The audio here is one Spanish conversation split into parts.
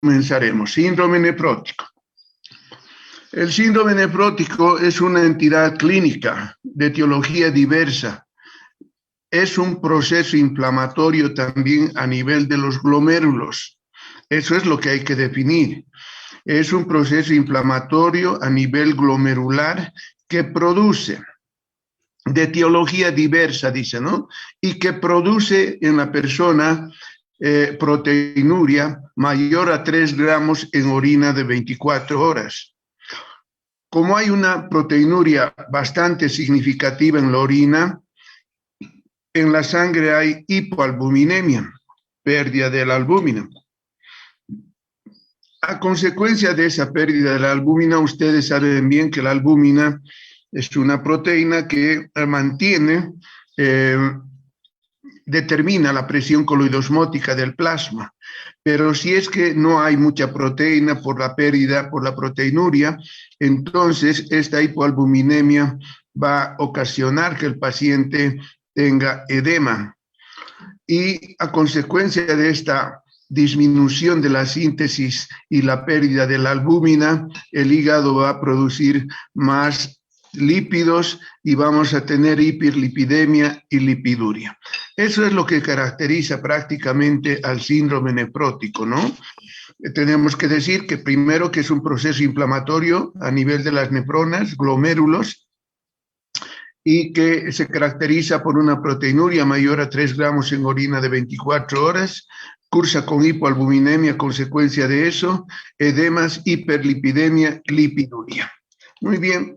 comenzaremos. Síndrome nefrótico. El síndrome nefrótico es una entidad clínica de etiología diversa. Es un proceso inflamatorio también a nivel de los glomérulos. Eso es lo que hay que definir. Es un proceso inflamatorio a nivel glomerular que produce de etiología diversa, dice, ¿no? Y que produce en la persona proteinuria mayor a 3 gramos en orina de 24 horas. Como hay una proteinuria bastante significativa en la orina, en la sangre hay hipoalbuminemia, pérdida de la albúmina. A consecuencia de esa pérdida de la albúmina, ustedes saben bien que la albúmina es una proteína que mantiene, determina la presión coloidosmótica del plasma. Pero si es que no hay mucha proteína por la pérdida, por la proteinuria, entonces esta hipoalbuminemia va a ocasionar que el paciente tenga edema. Y a consecuencia de esta disminución de la síntesis y la pérdida de la albúmina, el hígado va a producir más lípidos y vamos a tener hiperlipidemia y lipiduria. Eso es lo que caracteriza prácticamente al síndrome nefrótico, ¿no? Tenemos que decir que primero que es un proceso inflamatorio a nivel de las nefronas, glomérulos, y que se caracteriza por una proteinuria mayor a 3 gramos en orina de 24 horas, cursa con hipoalbuminemia a consecuencia de eso, edemas, hiperlipidemia, lipiduria. Muy bien.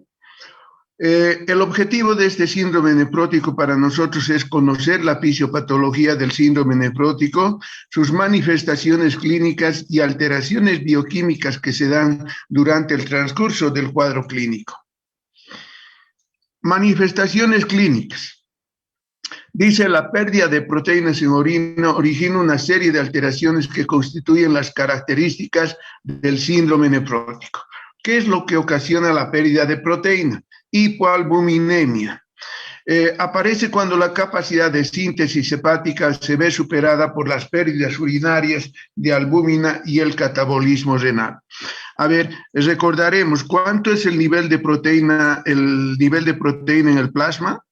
El objetivo de este síndrome nefrótico para nosotros es conocer la fisiopatología del síndrome nefrótico, sus manifestaciones clínicas y alteraciones bioquímicas que se dan durante el transcurso del cuadro clínico. Manifestaciones clínicas. Dice, la pérdida de proteínas en orina origina una serie de alteraciones que constituyen las características del síndrome nefrótico. ¿Qué es lo que ocasiona la pérdida de proteína? Hipoalbuminemia. Aparece cuando la capacidad de síntesis hepática se ve superada por las pérdidas urinarias de albúmina y el catabolismo renal. A ver, recordaremos, ¿cuánto es el nivel de proteína en el plasma?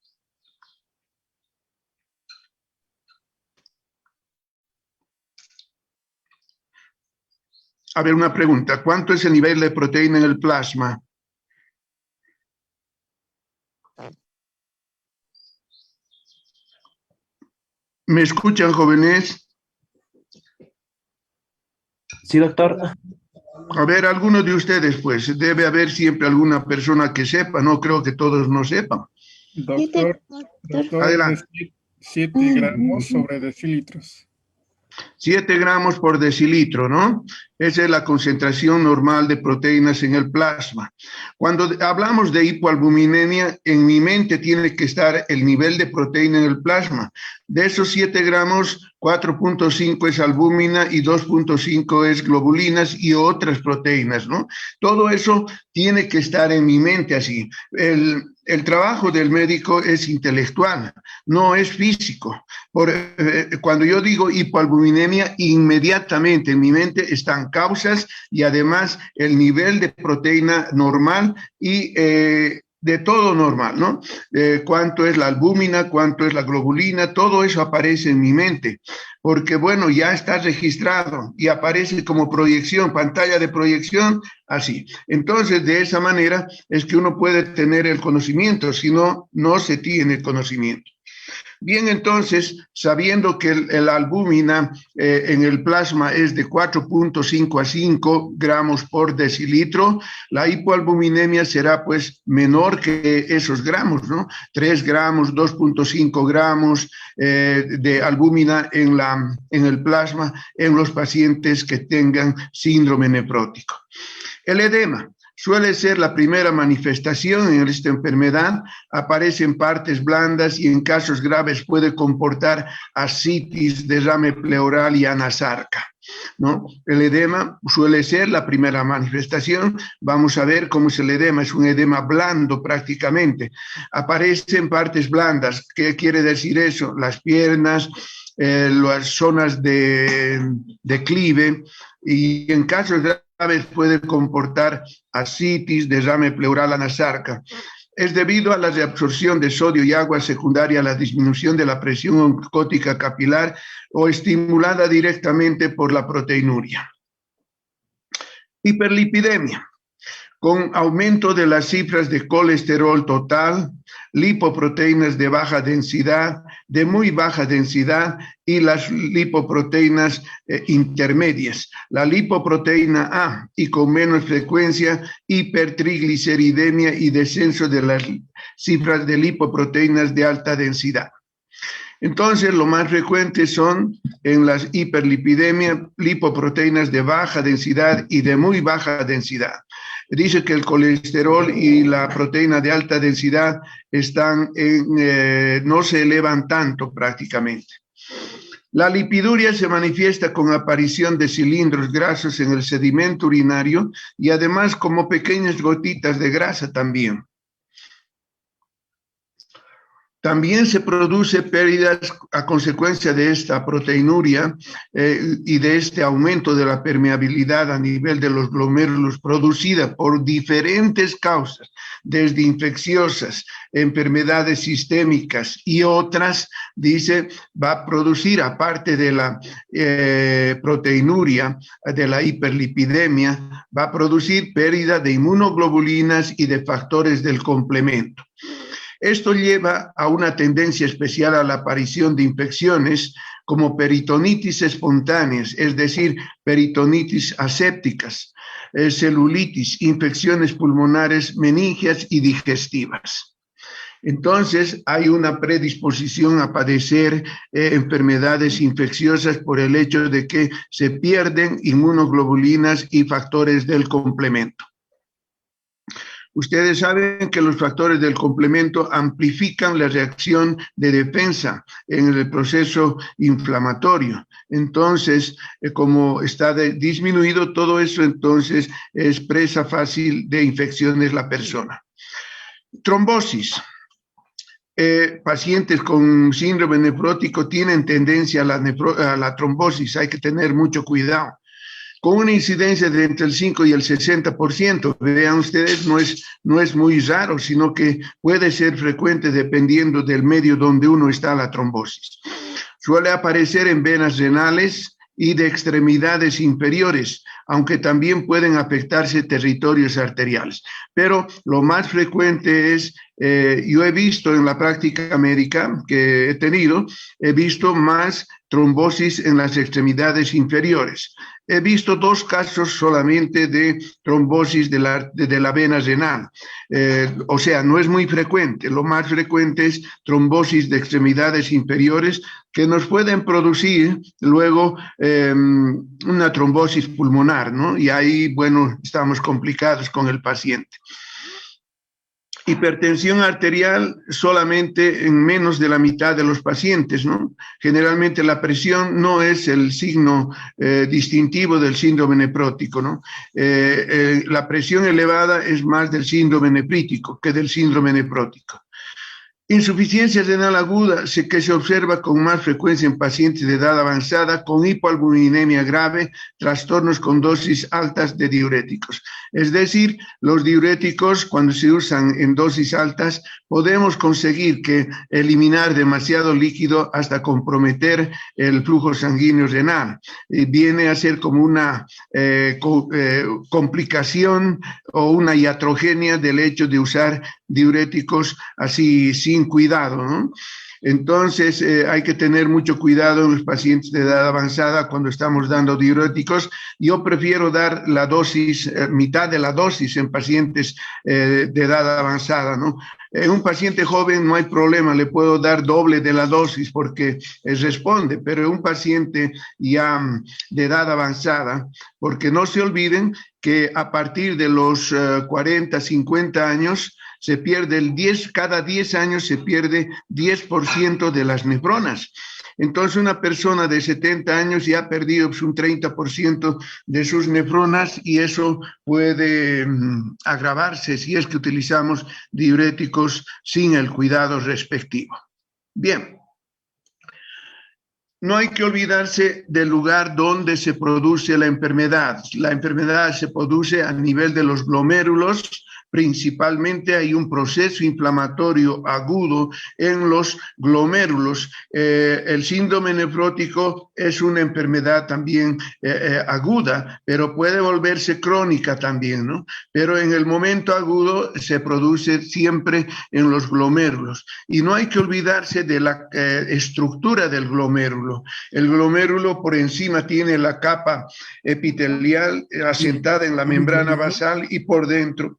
A ver, una pregunta, ¿cuánto es el nivel de proteína en el plasma? ¿Me escuchan, jóvenes? Sí, doctor. A ver, algunos de ustedes, pues, debe haber siempre alguna persona que sepa, no creo que todos no sepan. Doctor, Adelante. 7 gramos sobre decilitros. 7 gramos por decilitro, ¿no? Esa es la concentración normal de proteínas en el plasma. Cuando hablamos de hipoalbuminemia, en mi mente tiene que estar el nivel de proteína en el plasma. De esos 7 gramos, 4.5 es albúmina y 2.5 es globulinas y otras proteínas, ¿no? Todo eso tiene que estar en mi mente así. El trabajo del médico es intelectual, no es físico. Cuando yo digo hipoalbuminemia, inmediatamente en mi mente están causas y además el nivel de proteína normal y de todo normal, ¿no? Cuánto es la albúmina, cuánto es la globulina, todo eso aparece en mi mente, porque bueno, ya está registrado y aparece como proyección, pantalla de proyección, así. Entonces, de esa manera es que uno puede tener el conocimiento, si no, no se tiene el conocimiento. Bien, entonces, sabiendo que la albúmina en el plasma es de 4.5 a 5 gramos por decilitro, la hipoalbuminemia será pues menor que esos gramos, ¿no? 3 gramos, 2.5 gramos de albúmina en el plasma en los pacientes que tengan síndrome nefrótico. El edema. Suele ser la primera manifestación en esta enfermedad, aparece en partes blandas y en casos graves puede comportar ascitis, derrame pleural y anasarca, ¿no? El edema suele ser la primera manifestación. Vamos a ver cómo es el edema. Es un edema blando prácticamente. Aparece en partes blandas. ¿Qué quiere decir eso? Las piernas, las zonas de declive, y en casos graves puede comportar ascitis, derrame pleural, anasarca. Es debido a la reabsorción de sodio y agua secundaria a la disminución de la presión oncótica capilar o estimulada directamente por la proteinuria. Hiperlipidemia, con aumento de las cifras de colesterol total, lipoproteínas de baja densidad, de muy baja densidad y las lipoproteínas intermedias. La lipoproteína A y con menos frecuencia, hipertrigliceridemia y descenso de las cifras de lipoproteínas de alta densidad. Entonces, lo más frecuente son en las hiperlipidemia, lipoproteínas de baja densidad y de muy baja densidad. Dice que el colesterol y la proteína de alta densidad no se elevan tanto prácticamente. La lipiduria se manifiesta con aparición de cilindros grasos en el sedimento urinario y además como pequeñas gotitas de grasa también. También se produce pérdidas a consecuencia de esta proteinuria y de este aumento de la permeabilidad a nivel de los glomérulos producida por diferentes causas, desde infecciosas, enfermedades sistémicas y otras, dice, va a producir, aparte de la proteinuria, de la hiperlipidemia, va a producir pérdida de inmunoglobulinas y de factores del complemento. Esto lleva a una tendencia especial a la aparición de infecciones como peritonitis espontáneas, es decir, peritonitis asépticas, celulitis, infecciones pulmonares, meningias y digestivas. Entonces, hay una predisposición a padecer enfermedades infecciosas por el hecho de que se pierden inmunoglobulinas y factores del complemento. Ustedes saben que los factores del complemento amplifican la reacción de defensa en el proceso inflamatorio. Entonces, como está disminuido todo eso, entonces es presa fácil de infecciones la persona. Trombosis. Pacientes con síndrome nefrótico tienen tendencia a la trombosis. Hay que tener mucho cuidado. Con una incidencia de entre el 5 y el 60%. Vean ustedes, no es muy raro, sino que puede ser frecuente dependiendo del medio donde uno está la trombosis. Suele aparecer en venas renales y de extremidades inferiores, aunque también pueden afectarse territorios arteriales. Pero lo más frecuente es, yo he visto en la práctica médica que he tenido, he visto más trombosis en las extremidades inferiores. He visto 2 casos solamente de trombosis de la vena renal. O sea, no es muy frecuente. Lo más frecuente es trombosis de extremidades inferiores que nos pueden producir luego una trombosis pulmonar, ¿no? Y ahí, bueno, estamos complicados con el paciente. Hipertensión arterial solamente en menos de la mitad de los pacientes, ¿no? Generalmente la presión no es el signo distintivo del síndrome nefrótico, ¿no? La presión elevada es más del síndrome nefrítico que del síndrome nefrótico. Insuficiencia renal aguda que se observa con más frecuencia en pacientes de edad avanzada con hipoalbuminemia grave, trastornos con dosis altas de diuréticos. Es decir, los diuréticos cuando se usan en dosis altas podemos conseguir que eliminar demasiado líquido hasta comprometer el flujo sanguíneo renal. Viene a ser como una complicación o una iatrogenia del hecho de usar diuréticos así sin cuidado, ¿no? Entonces, hay que tener mucho cuidado en los pacientes de edad avanzada cuando estamos dando diuréticos. Yo prefiero dar la dosis, mitad de la dosis en pacientes de edad avanzada, ¿no? En un paciente joven no hay problema, le puedo dar doble de la dosis porque responde, pero en un paciente ya de edad avanzada, porque no se olviden que a partir de los 40, 50 años, se pierde cada 10 años se pierde 10% de las neuronas. Entonces, una persona de 70 años ya ha perdido pues, un 30% de sus neuronas y eso puede agravarse si es que utilizamos diuréticos sin el cuidado respectivo. Bien. No hay que olvidarse del lugar donde se produce la enfermedad. La enfermedad se produce a nivel de los glomérulos. Principalmente hay un proceso inflamatorio agudo en los glomérulos. El síndrome nefrótico es una enfermedad también aguda, pero puede volverse crónica también, ¿no? Pero en el momento agudo se produce siempre en los glomérulos. Y no hay que olvidarse de la estructura del glomérulo. El glomérulo por encima tiene la capa epitelial asentada en la membrana basal y por dentro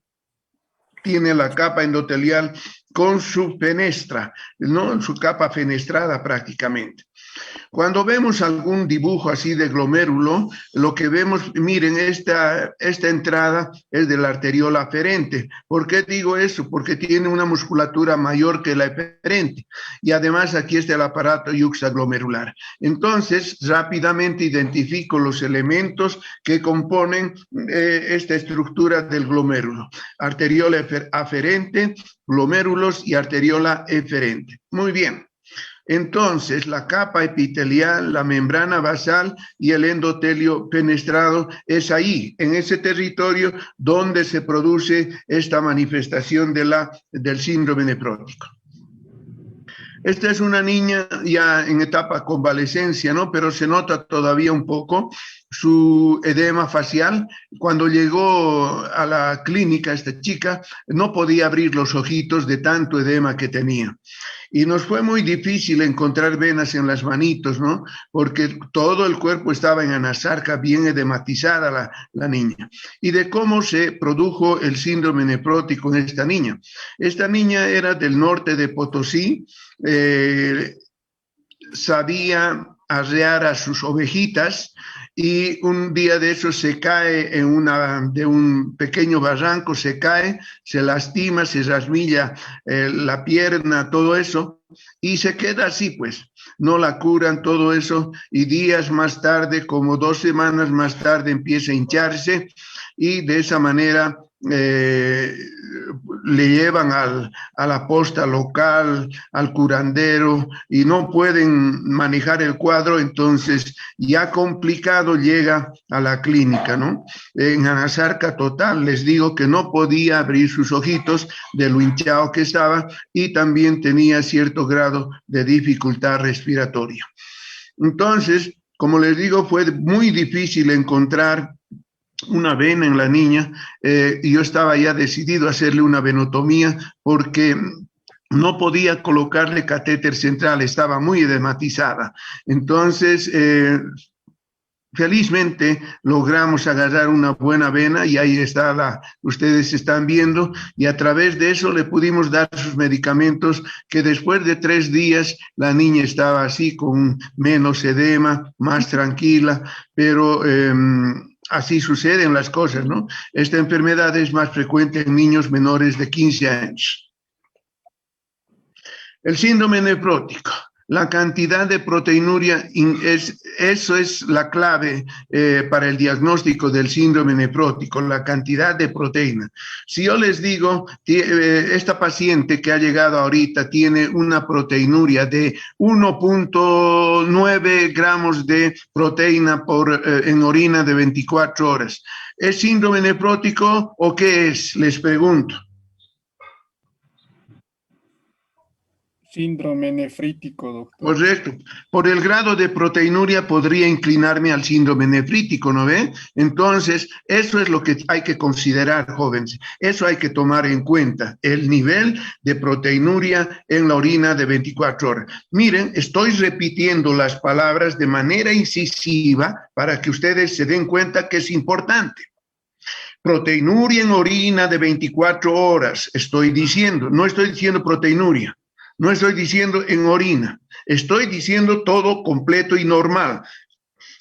tiene la capa endotelial con su fenestra, ¿no? Su capa fenestrada prácticamente. Cuando vemos algún dibujo así de glomérulo, lo que vemos, miren, esta entrada es de la arteriola aferente. ¿Por qué digo eso? Porque tiene una musculatura mayor que la eferente. Y además aquí está el aparato yuxtaglomerular. Entonces, rápidamente identifico los elementos que componen esta estructura del glomérulo. Arteriola aferente, glomérulos y arteriola eferente. Muy bien. Entonces, la capa epitelial, la membrana basal y el endotelio fenestrado es ahí, en ese territorio donde se produce esta manifestación del síndrome nefrótico. Esta es una niña ya en etapa convalescencia, ¿no? Pero se nota todavía un poco su edema facial. Cuando llegó a la clínica esta chica, no podía abrir los ojitos de tanto edema que tenía. Y nos fue muy difícil encontrar venas en las manitos, ¿no? Porque todo el cuerpo estaba en anasarca, bien edematizada la niña. Y de cómo se produjo el síndrome nefrótico en esta niña. Esta niña era del norte de Potosí, sabía arrear a sus ovejitas y un día de eso se cae de un pequeño barranco, se cae, se lastima, se rasmilla la pierna, todo eso, y se queda así pues, no la curan, todo eso, y días más tarde, como 2 semanas más tarde, empieza a hincharse y de esa manera le llevan a la posta local, al curandero, y no pueden manejar el cuadro, entonces ya complicado llega a la clínica, ¿no? En anasarca total, les digo que no podía abrir sus ojitos de lo hinchado que estaba y también tenía cierto grado de dificultad respiratoria. Entonces, como les digo, fue muy difícil encontrar una vena en la niña y yo estaba ya decidido a hacerle una venotomía porque no podía colocarle catéter central, estaba muy edematizada. Entonces, felizmente logramos agarrar una buena vena y ahí está ustedes están viendo, y a través de eso le pudimos dar sus medicamentos que después de 3 días la niña estaba así con menos edema, más tranquila, pero así suceden las cosas, ¿no? Esta enfermedad es más frecuente en niños menores de 15 años. El síndrome nefrótico. La cantidad de proteinuria, eso es la clave para el diagnóstico del síndrome nefrótico, la cantidad de proteína. Si yo les digo, esta paciente que ha llegado ahorita tiene una proteinuria de 1.9 gramos de proteína en orina de 24 horas, ¿es síndrome nefrótico o qué es? Les pregunto. Síndrome nefrítico, doctor. Correcto. Por el grado de proteinuria podría inclinarme al síndrome nefrítico, ¿no ve? Entonces, eso es lo que hay que considerar, jóvenes. Eso hay que tomar en cuenta, el nivel de proteinuria en la orina de 24 horas. Miren, estoy repitiendo las palabras de manera incisiva para que ustedes se den cuenta que es importante. Proteinuria en orina de 24 horas, estoy diciendo, no estoy diciendo proteinuria, no estoy diciendo en orina, estoy diciendo todo completo y normal.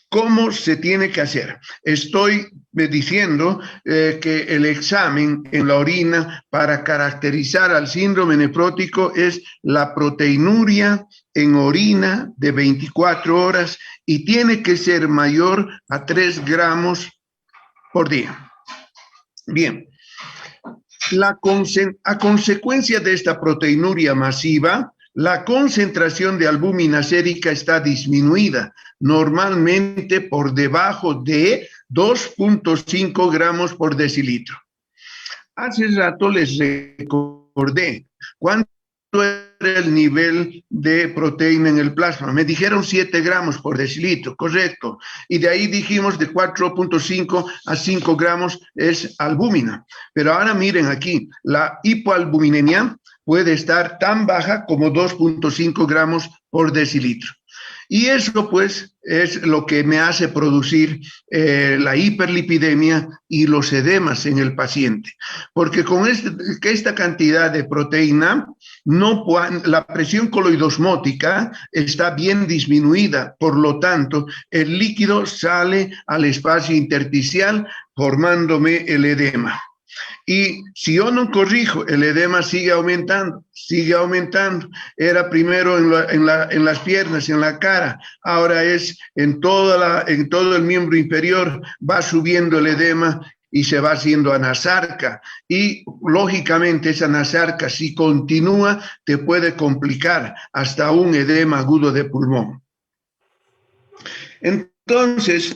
¿Cómo se tiene que hacer? Estoy diciendo que el examen en la orina para caracterizar al síndrome nefrótico es la proteinuria en orina de 24 horas y tiene que ser mayor a 3 gramos por día. Bien, a consecuencia de esta proteinuria masiva, la concentración de albúmina sérica está disminuida, normalmente por debajo de 2.5 gramos por decilitro. Hace rato les recordé cuánto era el nivel de proteína en el plasma. Me dijeron 7 gramos por decilitro, correcto. Y de ahí dijimos de 4.5 a 5 gramos es albúmina. Pero ahora miren aquí, la hipoalbuminemia puede estar tan baja como 2.5 gramos por decilitro. Y eso pues es lo que me hace producir la hiperlipidemia y los edemas en el paciente. Porque con esta cantidad de proteína, la presión coloidosmótica está bien disminuida, por lo tanto, el líquido sale al espacio intersticial formándome el edema. Y si yo no corrijo, el edema sigue aumentando, sigue aumentando. Era primero en las piernas, en la cara, ahora es en todo el miembro inferior, va subiendo el edema y se va haciendo anasarca. Y lógicamente esa anasarca, si continúa, te puede complicar hasta un edema agudo de pulmón. Entonces,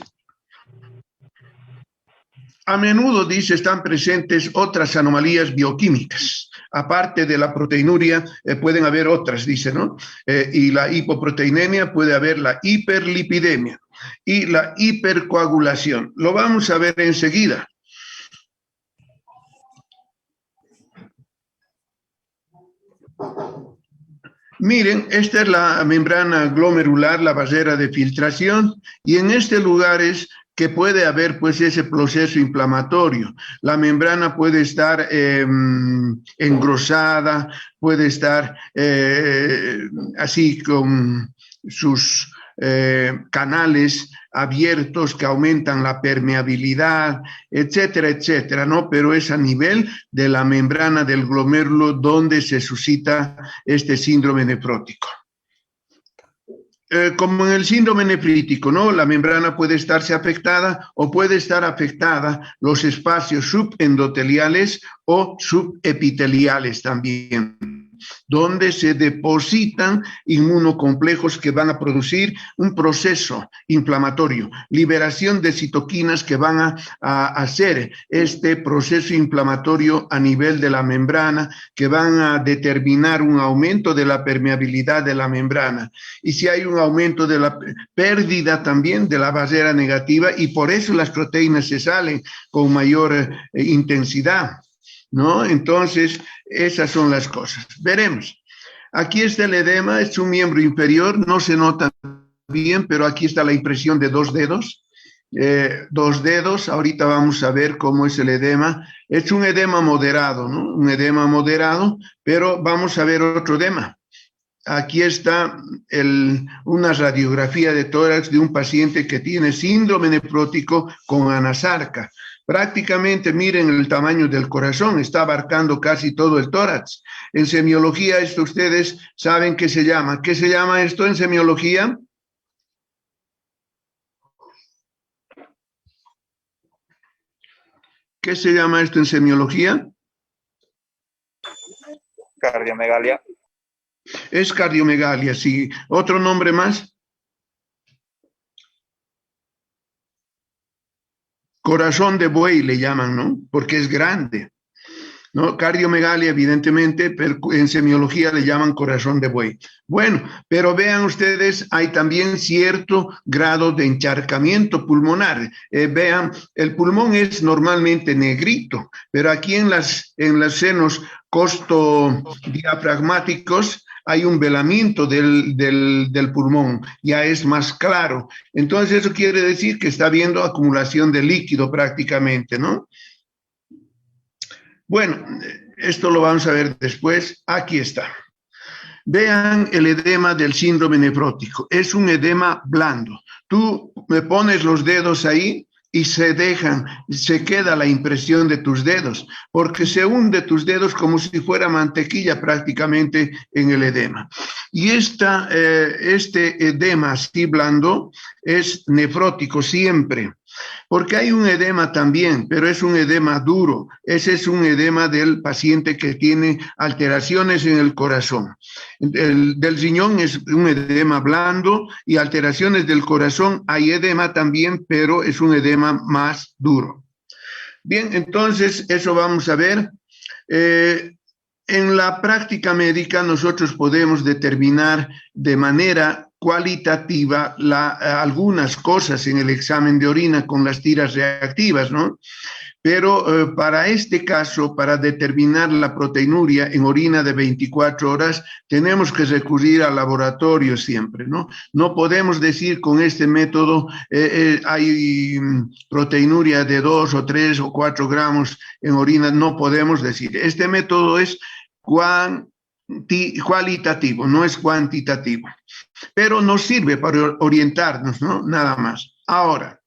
a menudo, dice, están presentes otras anomalías bioquímicas. Aparte de la proteinuria, pueden haber otras, dice, ¿no? Y la hipoproteinemia, puede haber la hiperlipidemia y la hipercoagulación. Lo vamos a ver enseguida. Miren, esta es la membrana glomerular, la barrera de filtración, y en este lugar es que puede haber pues ese proceso inflamatorio. La membrana puede estar engrosada, puede estar así con sus canales abiertos que aumentan la permeabilidad, etcétera, etcétera, ¿no? Pero es a nivel de la membrana del glomérulo donde se suscita este síndrome nefrótico. Como en el síndrome nefrítico, ¿no? La membrana puede estarse afectada o puede estar afectada los espacios subendoteliales o subepiteliales también, donde se depositan inmunocomplejos que van a producir un proceso inflamatorio, liberación de citoquinas que van a hacer este proceso inflamatorio a nivel de la membrana, que van a determinar un aumento de la permeabilidad de la membrana. Y si hay un aumento de la pérdida también de la barrera negativa, y por eso las proteínas se salen con mayor intensidad, ¿no? Entonces, esas son las cosas. Veremos. Aquí está el edema, es un miembro inferior, no se nota bien, pero aquí está la impresión de 2 dedos. 2 dedos, ahorita vamos a ver cómo es el edema. Es un edema moderado, ¿no? Un edema moderado, pero vamos a ver otro edema. Aquí está una radiografía de tórax de un paciente que tiene síndrome nefrótico con anasarca. Prácticamente miren el tamaño del corazón, está abarcando casi todo el tórax. En semiología, esto ustedes saben qué se llama. ¿Qué se llama esto en semiología? ¿Qué se llama esto en semiología? Cardiomegalia. Es cardiomegalia, sí. ¿Otro nombre más? Corazón de buey le llaman, ¿no? Porque es grande, ¿no? Cardiomegalia, evidentemente, pero en semiología le llaman corazón de buey. Bueno, pero vean ustedes, hay también cierto grado de encharcamiento pulmonar. Vean, el pulmón es normalmente negrito, pero aquí en los senos costodiafragmáticos hay un velamiento del pulmón, ya es más claro. Entonces eso quiere decir que está habiendo acumulación de líquido prácticamente, ¿no? Bueno, esto lo vamos a ver después. Aquí está. Vean el edema del síndrome nefrótico. Es un edema blando. Tú me pones los dedos ahí y se queda la impresión de tus dedos, porque se hunde tus dedos como si fuera mantequilla prácticamente en el edema. Y este edema así blando es nefrótico siempre. Porque hay un edema también, pero es un edema duro. Ese es un edema del paciente que tiene alteraciones en el corazón. Del riñón es un edema blando y alteraciones del corazón hay edema también, pero es un edema más duro. Bien, entonces eso vamos a ver. En la práctica médica nosotros podemos determinar de manera cualitativa algunas cosas en el examen de orina con las tiras reactivas, ¿no? Pero para este caso, para determinar la proteinuria en orina de 24 horas, tenemos que recurrir al laboratorio siempre, ¿no? No podemos decir con este método hay proteinuria de 2 o 3 o 4 gramos en orina, no podemos decir. Este método es cualitativo, no es cuantitativo, pero nos sirve para orientarnos, ¿no? Nada más. Ahora,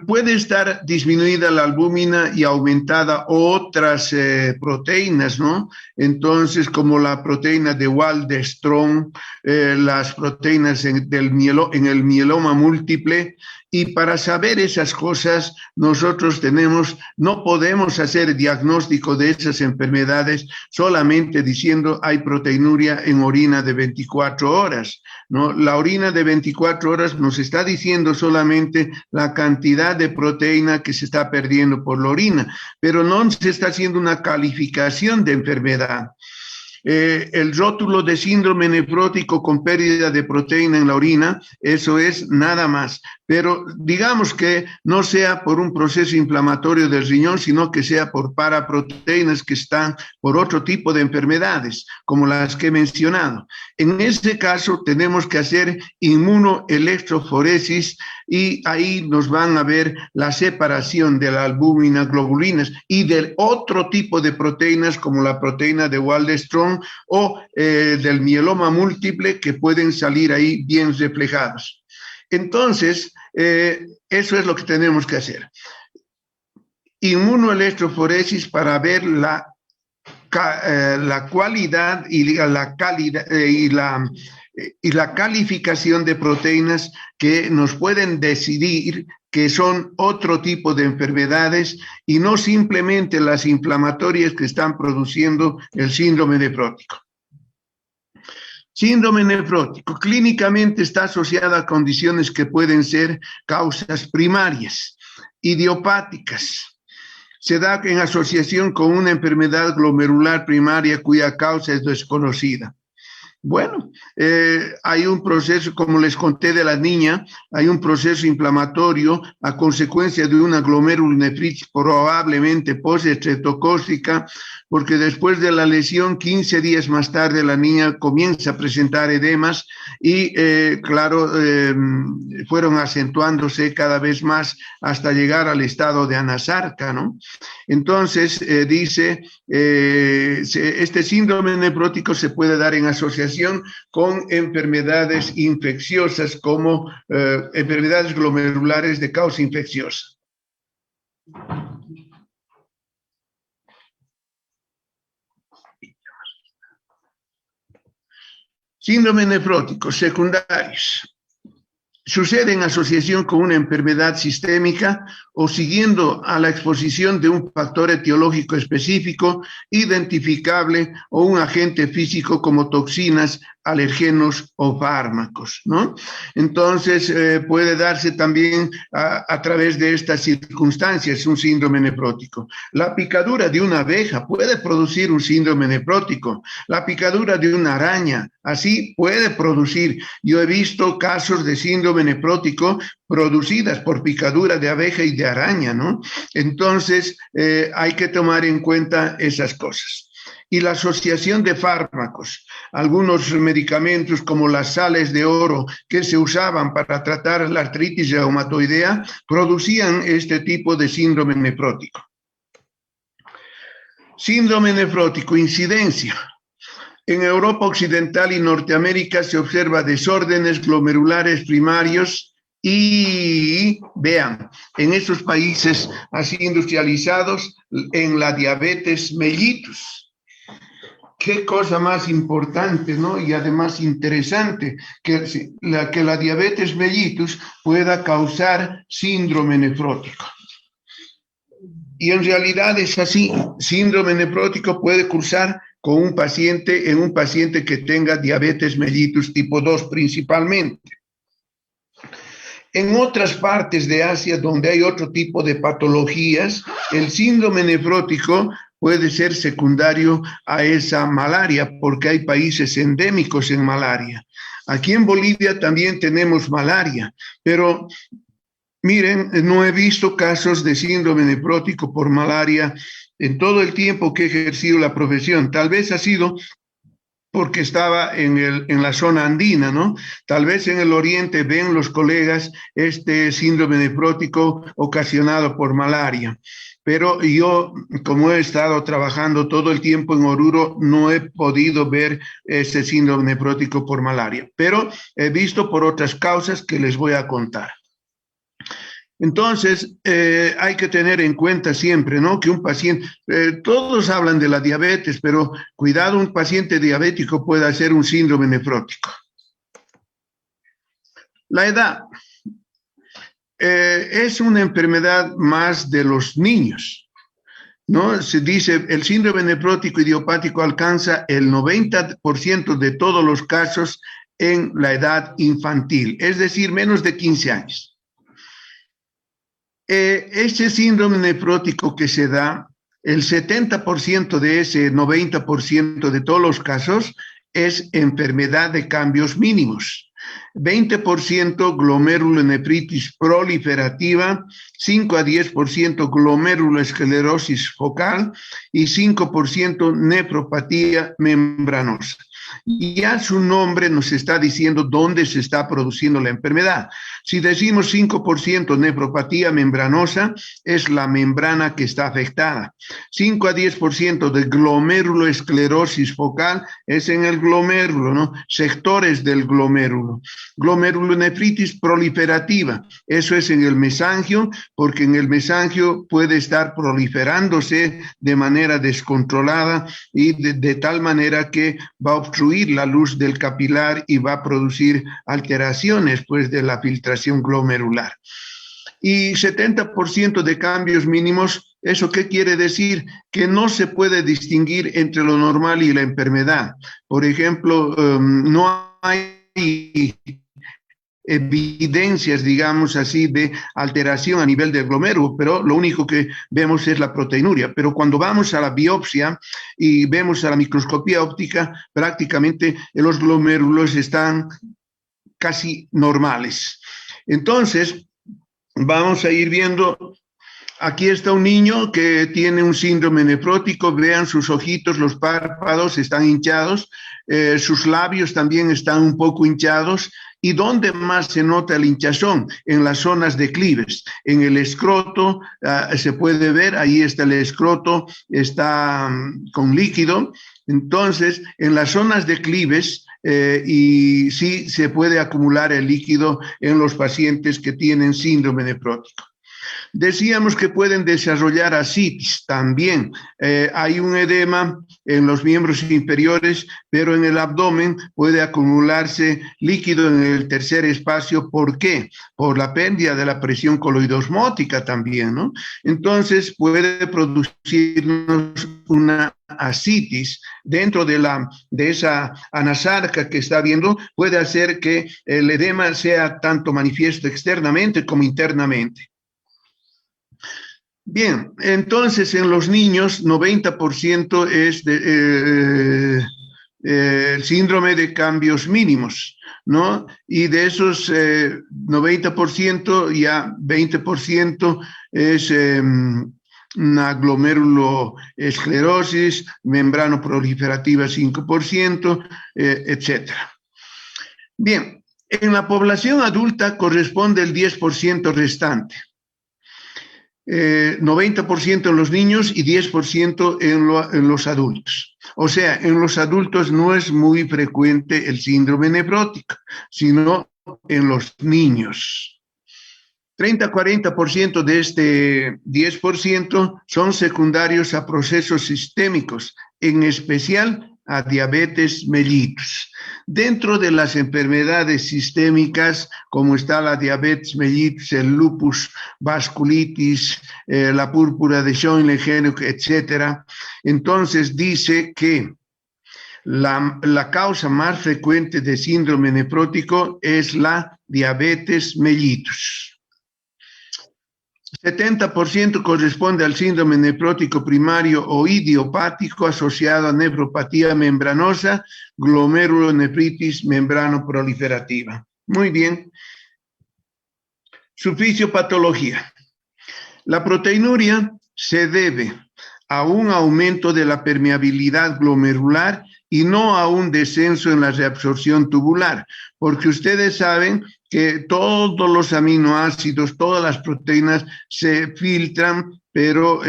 puede estar disminuida la albúmina y aumentada otras proteínas, ¿no? Entonces, como la proteína de Waldenström, las proteínas en el mieloma múltiple. Y para saber esas cosas, nosotros no podemos hacer diagnóstico de esas enfermedades solamente diciendo hay proteinuria en orina de 24 horas, ¿no? La orina de 24 horas nos está diciendo solamente la cantidad de proteína que se está perdiendo por la orina, pero no se está haciendo una calificación de enfermedad. El rótulo de síndrome nefrótico con pérdida de proteína en la orina, eso es nada más. Pero digamos que no sea por un proceso inflamatorio del riñón, sino que sea por paraproteínas que están por otro tipo de enfermedades, como las que he mencionado. En ese caso tenemos que hacer inmunoelectroforesis y ahí nos van a ver la separación de la albúmina, globulinas y del otro tipo de proteínas como la proteína de Waldenström o del mieloma múltiple que pueden salir ahí bien reflejados. Entonces, eso es lo que tenemos que hacer. Inmunoelectroforesis para ver la cualidad y la calidad y la calificación de proteínas que nos pueden decidir que son otro tipo de enfermedades y no simplemente las inflamatorias que están produciendo el síndrome nefrótico. Síndrome nefrótico clínicamente está asociada a condiciones que pueden ser causas primarias, idiopáticas. Se da en asociación con una enfermedad glomerular primaria cuya causa es desconocida. Bueno, hay un proceso, como les conté de la niña, hay un proceso inflamatorio a consecuencia de una glomerulonefritis probablemente postestreptocócica, porque después de la lesión, 15 días más tarde, la niña comienza a presentar edemas y, fueron acentuándose cada vez más hasta llegar al estado de anasarca, ¿no? Entonces, este síndrome nefrótico se puede dar en asociación con enfermedades infecciosas como enfermedades glomerulares de causa infecciosa. Síndrome nefrótico secundarios. Sucede en asociación con una enfermedad sistémica o siguiendo a la exposición de un factor etiológico específico, identificable o un agente físico como toxinas, alergenos o fármacos, ¿no? Entonces, puede darse también a través de estas circunstancias un síndrome nefrótico. La picadura de una abeja puede producir un síndrome nefrótico. La picadura de una araña, así puede producir. Yo he visto casos de síndrome nefrótico producidas por picadura de abeja y de araña, ¿no? Entonces, hay que tomar en cuenta esas cosas. Y la asociación de fármacos, algunos medicamentos como las sales de oro que se usaban para tratar la artritis reumatoidea, producían este tipo de síndrome nefrótico. Síndrome nefrótico, incidencia. En Europa Occidental y Norteamérica se observa desórdenes glomerulares primarios y, vean, en esos países así industrializados, en la diabetes mellitus. Qué cosa más importante, ¿no? Y además interesante, que la diabetes mellitus pueda causar síndrome nefrótico. Y en realidad es así, síndrome nefrótico puede cursar con un paciente, en un paciente que tenga diabetes mellitus tipo 2 principalmente. En otras partes de Asia, donde hay otro tipo de patologías, el síndrome nefrótico puede ser secundario a esa malaria, porque hay países endémicos en malaria. Aquí en Bolivia también tenemos malaria, pero miren, no he visto casos de síndrome nefrótico por malaria en todo el tiempo que he ejercido la profesión. Tal vez ha sido porque estaba en la zona andina, ¿no? Tal vez en el oriente ven los colegas este síndrome nefrótico ocasionado por malaria. Pero yo, como he estado trabajando todo el tiempo en Oruro, no he podido ver ese síndrome nefrótico por malaria. Pero he visto por otras causas que les voy a contar. Entonces, hay que tener en cuenta siempre, ¿no? Que un paciente, todos hablan de la diabetes, pero cuidado, un paciente diabético puede hacer un síndrome nefrótico. La edad es una enfermedad más de los niños, ¿no? Se dice, el síndrome nefrótico idiopático alcanza el 90% de todos los casos en la edad infantil, es decir, menos de 15 años. Este síndrome nefrótico que se da, el 70% de ese 90% de todos los casos es enfermedad de cambios mínimos. 20% glomerulonefritis proliferativa, 5 a 10% glomerulosclerosis focal y 5% nefropatía membranosa. Y ya su nombre nos está diciendo dónde se está produciendo la enfermedad. Si decimos 5% nefropatía membranosa, es la membrana que está afectada. 5 a 10% de glomerulosclerosis focal es en el glomérulo, ¿no? Sectores del glomérulo. Glomerulonefritis proliferativa, eso es en el mesangio, porque en el mesangio puede estar proliferándose de manera descontrolada y de tal manera que va a obstruir la luz del capilar y va a producir alteraciones, pues, de la filtración glomerular. Y 70% de cambios mínimos, ¿eso qué quiere decir? Que no se puede distinguir entre lo normal y la enfermedad. Por ejemplo, no hay evidencias, digamos así, de alteración a nivel del glomérulo, pero lo único que vemos es la proteinuria. Pero cuando vamos a la biopsia y vemos a la microscopía óptica, prácticamente los glomérulos están casi normales. Entonces, vamos a ir viendo. Aquí está un niño que tiene un síndrome nefrótico. Vean sus ojitos, los párpados están hinchados, sus labios también están un poco hinchados. ¿Y dónde más se nota la hinchazón? En las zonas declives. En el escroto se puede ver, ahí está el escroto, está con líquido. Entonces, en las zonas declives, y sí se puede acumular el líquido en los pacientes que tienen síndrome nefrótico. Decíamos que pueden desarrollar ascitis también. Hay un edema en los miembros inferiores, pero en el abdomen puede acumularse líquido en el tercer espacio. ¿Por qué? Por la pérdida de la presión coloidosmótica también, ¿no? Entonces puede producirnos una ascitis dentro de esa anasarca que está viendo, puede hacer que el edema sea tanto manifiesto externamente como internamente. Bien, entonces en los niños 90% es el síndrome de cambios mínimos, ¿no? Y de esos 90%, ya 20% es una glomeruloesclerosis, membrana proliferativa 5%, etcétera. Bien, en la población adulta corresponde el 10% restante. 90% en los niños y 10% en los adultos. O sea, en los adultos no es muy frecuente el síndrome nefrótico, sino en los niños. 30-40% de este 10% son secundarios a procesos sistémicos, en especial a diabetes mellitus. Dentro de las enfermedades sistémicas, como está la diabetes mellitus, el lupus, vasculitis, la púrpura de Schönlein, etcétera, entonces dice que la causa más frecuente de síndrome nefrótico es la diabetes mellitus. 70% corresponde al síndrome nefrótico primario o idiopático asociado a nefropatía membranosa, glomerulonefritis membranoproliferativa. Muy bien. Su fisiopatología. La proteinuria se debe a un aumento de la permeabilidad glomerular y no a un descenso en la reabsorción tubular, porque ustedes saben que todos los aminoácidos, todas las proteínas se filtran, pero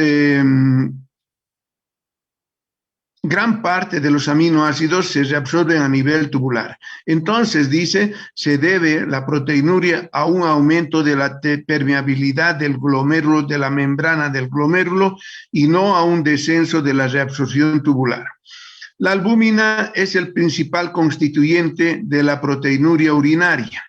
gran parte de los aminoácidos se reabsorben a nivel tubular. Entonces, dice, se debe la proteinuria a un aumento de la permeabilidad del glomérulo, de la membrana del glomérulo, y no a un descenso de la reabsorción tubular. La albúmina es el principal constituyente de la proteinuria urinaria.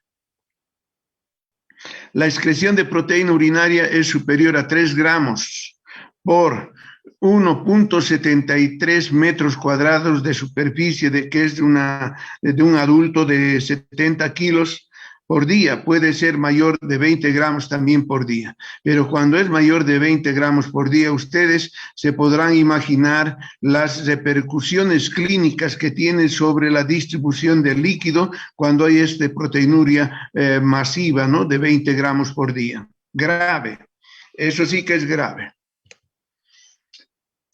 La excreción de proteína urinaria es superior a 3 gramos por 1.73 metros cuadrados de superficie, que es de un adulto de 70 kilos por día. Puede ser mayor de 20 gramos también por día, pero cuando es mayor de 20 gramos por día, ustedes se podrán imaginar las repercusiones clínicas que tienen sobre la distribución del líquido cuando hay proteinuria masiva, ¿no? De 20 gramos por día. Grave, eso sí que es grave.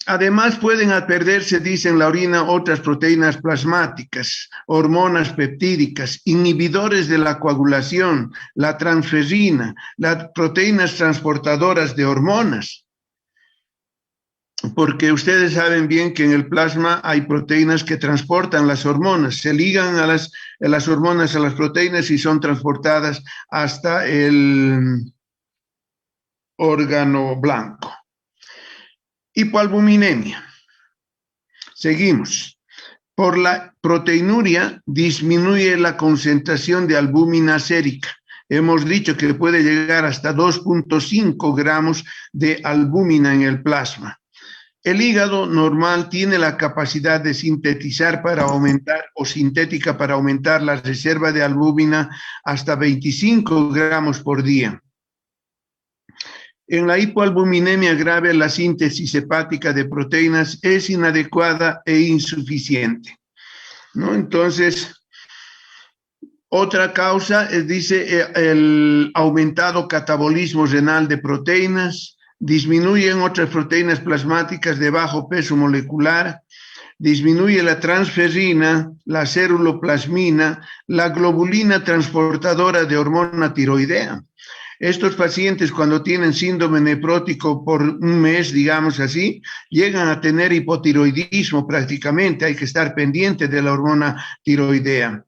Además, pueden perderse, dice, en la orina otras proteínas plasmáticas, hormonas peptídicas, inhibidores de la coagulación, la transferrina, las proteínas transportadoras de hormonas. Porque ustedes saben bien que en el plasma hay proteínas que transportan las hormonas, se ligan a las hormonas, a las proteínas y son transportadas hasta el órgano blanco. Hipoalbuminemia. Seguimos. Por la proteinuria disminuye la concentración de albúmina sérica. Hemos dicho que puede llegar hasta 2.5 gramos de albúmina en el plasma. El hígado normal tiene la capacidad de sintetizar para aumentar o sintética para aumentar la reserva de albúmina hasta 25 gramos por día. En la hipoalbuminemia grave, la síntesis hepática de proteínas es inadecuada e insuficiente, ¿no? Entonces, otra causa es, dice, el aumentado catabolismo renal de proteínas, disminuyen otras proteínas plasmáticas de bajo peso molecular, disminuye la transferrina, la ceruloplasmina, la globulina transportadora de hormona tiroidea. Estos pacientes, cuando tienen síndrome nefrótico por un mes, digamos así, llegan a tener hipotiroidismo prácticamente. Hay que estar pendiente de la hormona tiroidea.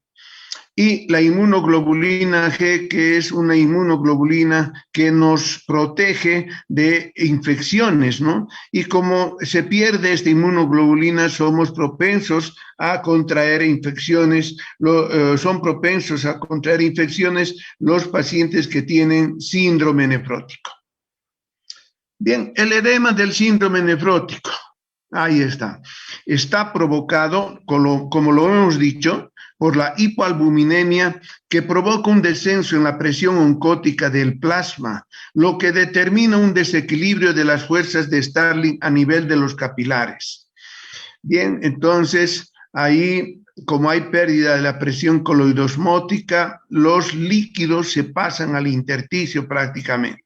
Y la inmunoglobulina G, que es una inmunoglobulina que nos protege de infecciones, ¿no? Y como se pierde esta inmunoglobulina, somos propensos a contraer infecciones, son propensos a contraer infecciones los pacientes que tienen síndrome nefrótico. Bien, el edema del síndrome nefrótico, ahí está. Está provocado, como lo hemos dicho, por la hipoalbuminemia, que provoca un descenso en la presión oncótica del plasma, lo que determina un desequilibrio de las fuerzas de Starling a nivel de los capilares. Bien, entonces, ahí, como hay pérdida de la presión coloidosmótica, los líquidos se pasan al intersticio prácticamente.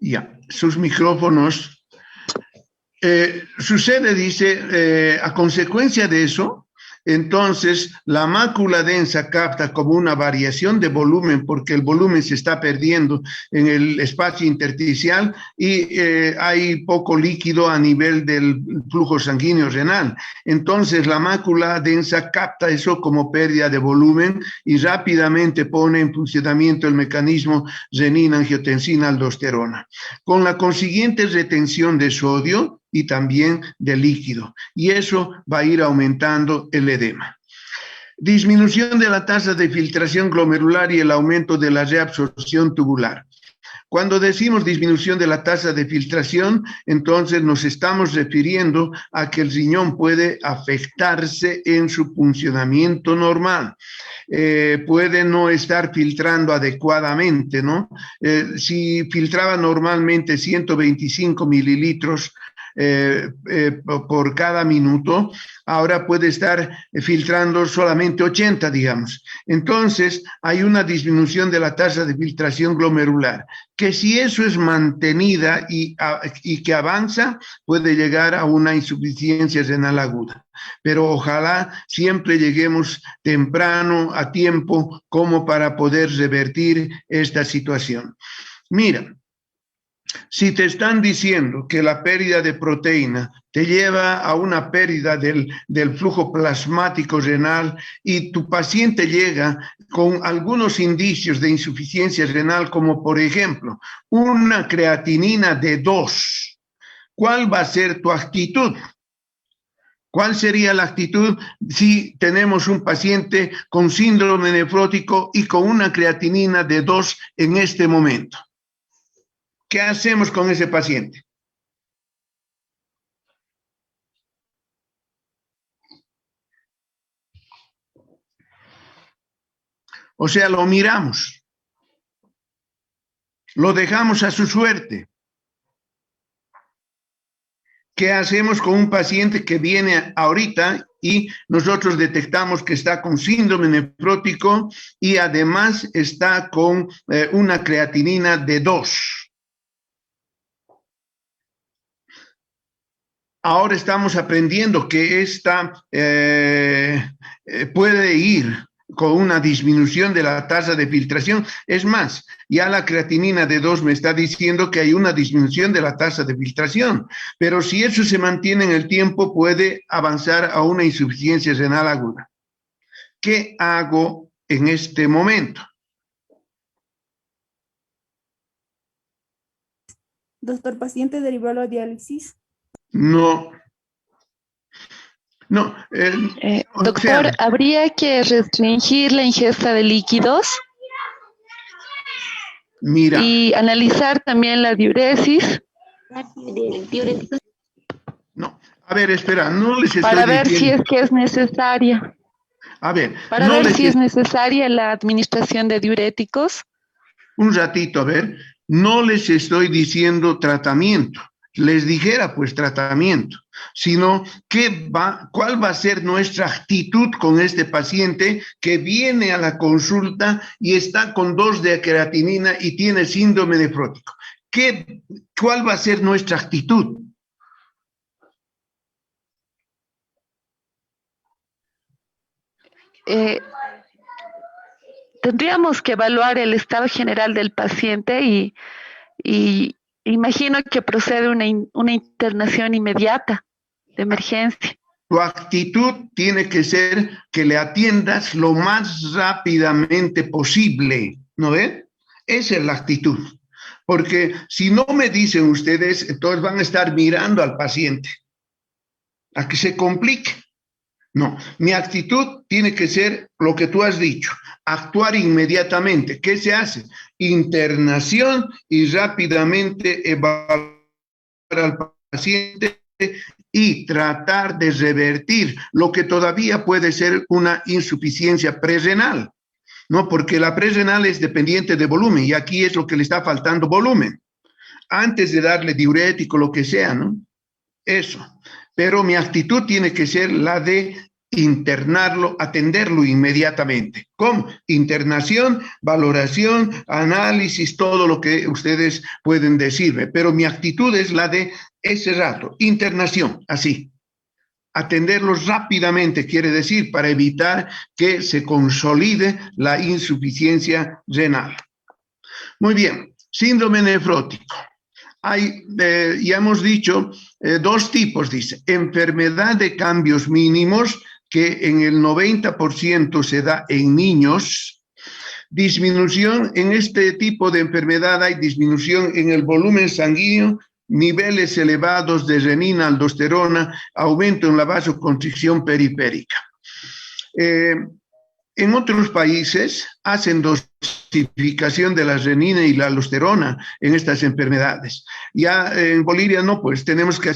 Ya, sus micrófonos. Sucede, dice, a consecuencia de eso, entonces la mácula densa capta como una variación de volumen, porque el volumen se está perdiendo en el espacio intersticial y hay poco líquido a nivel del flujo sanguíneo renal. Entonces la mácula densa capta eso como pérdida de volumen y rápidamente pone en funcionamiento el mecanismo renina-angiotensina-aldosterona, con la consiguiente retención de sodio y también de líquido, y eso va a ir aumentando el edema. Disminución de la tasa de filtración glomerular y el aumento de la reabsorción tubular. Cuando decimos disminución de la tasa de filtración, entonces nos estamos refiriendo a que el riñón puede afectarse en su funcionamiento normal. Puede no estar filtrando adecuadamente, ¿no? Si filtraba normalmente 125 mililitros por cada minuto, ahora puede estar filtrando solamente 80, digamos. Entonces, hay una disminución de la tasa de filtración glomerular, que si eso es mantenida y que avanza, puede llegar a una insuficiencia renal aguda. Pero ojalá siempre lleguemos temprano, a tiempo, como para poder revertir esta situación. Mira, si te están diciendo que la pérdida de proteína te lleva a una pérdida del flujo plasmático renal y tu paciente llega con algunos indicios de insuficiencia renal, como por ejemplo una creatinina de 2, ¿cuál va a ser tu actitud? ¿Cuál sería la actitud si tenemos un paciente con síndrome nefrótico y con una creatinina de 2 en este momento? ¿Qué hacemos con ese paciente? O sea, lo miramos, lo dejamos a su suerte. ¿Qué hacemos con un paciente que viene ahorita y nosotros detectamos que está con síndrome nefrótico y además está con una creatinina de 2? Ahora estamos aprendiendo que esta puede ir con una disminución de la tasa de filtración. Es más, ya la creatinina de 2 me está diciendo que hay una disminución de la tasa de filtración, pero si eso se mantiene en el tiempo, puede avanzar a una insuficiencia renal aguda. ¿Qué hago en este momento? Doctor, paciente derivado a diálisis. No. No. Doctor, ¿habría que restringir la ingesta de líquidos? Mira. Y analizar también la diuresis. No, a ver, espera, no les estoy para ver diciendo. si es que es necesaria. A ver, para no ver si es necesaria la administración de diuréticos. Un ratito, a ver, no les estoy diciendo tratamiento. Les dijera pues tratamiento, sino cuál va a ser nuestra actitud con este paciente que viene a la consulta y está con 2 de creatinina y tiene síndrome nefrótico. ¿Cuál va a ser nuestra actitud? Tendríamos que evaluar el estado general del paciente y imagino que procede una internación inmediata de emergencia. Tu actitud tiene que ser que le atiendas lo más rápidamente posible, ¿no ve? Esa es la actitud. Porque si no me dicen ustedes, entonces van a estar mirando al paciente a que se complique. No, mi actitud tiene que ser lo que tú has dicho, actuar inmediatamente. ¿Qué se hace? Internación y rápidamente evaluar al paciente y tratar de revertir lo que todavía puede ser una insuficiencia prerrenal, ¿no? Porque la prerrenal es dependiente de volumen y aquí es lo que le está faltando, volumen. Antes de darle diurético, lo que sea, ¿no? Eso. Pero mi actitud tiene que ser la de internarlo, atenderlo inmediatamente. ¿Cómo? Internación, valoración, análisis, todo lo que ustedes pueden decirme. Pero mi actitud es la de ese rato, internación, así. atenderlos rápidamente, quiere decir, para evitar que se consolide la insuficiencia renal. Muy bien, síndrome nefrótico. Hay, ya hemos dicho, dos tipos, dice, enfermedad de cambios mínimos, que en el 90% se da en niños. Disminución en este tipo de enfermedad, hay disminución en el volumen sanguíneo, niveles elevados de renina, aldosterona, aumento en la vasoconstricción periférica. En otros países hacen dosificación de la renina y la aldosterona en estas enfermedades. Ya en Bolivia no, pues tenemos que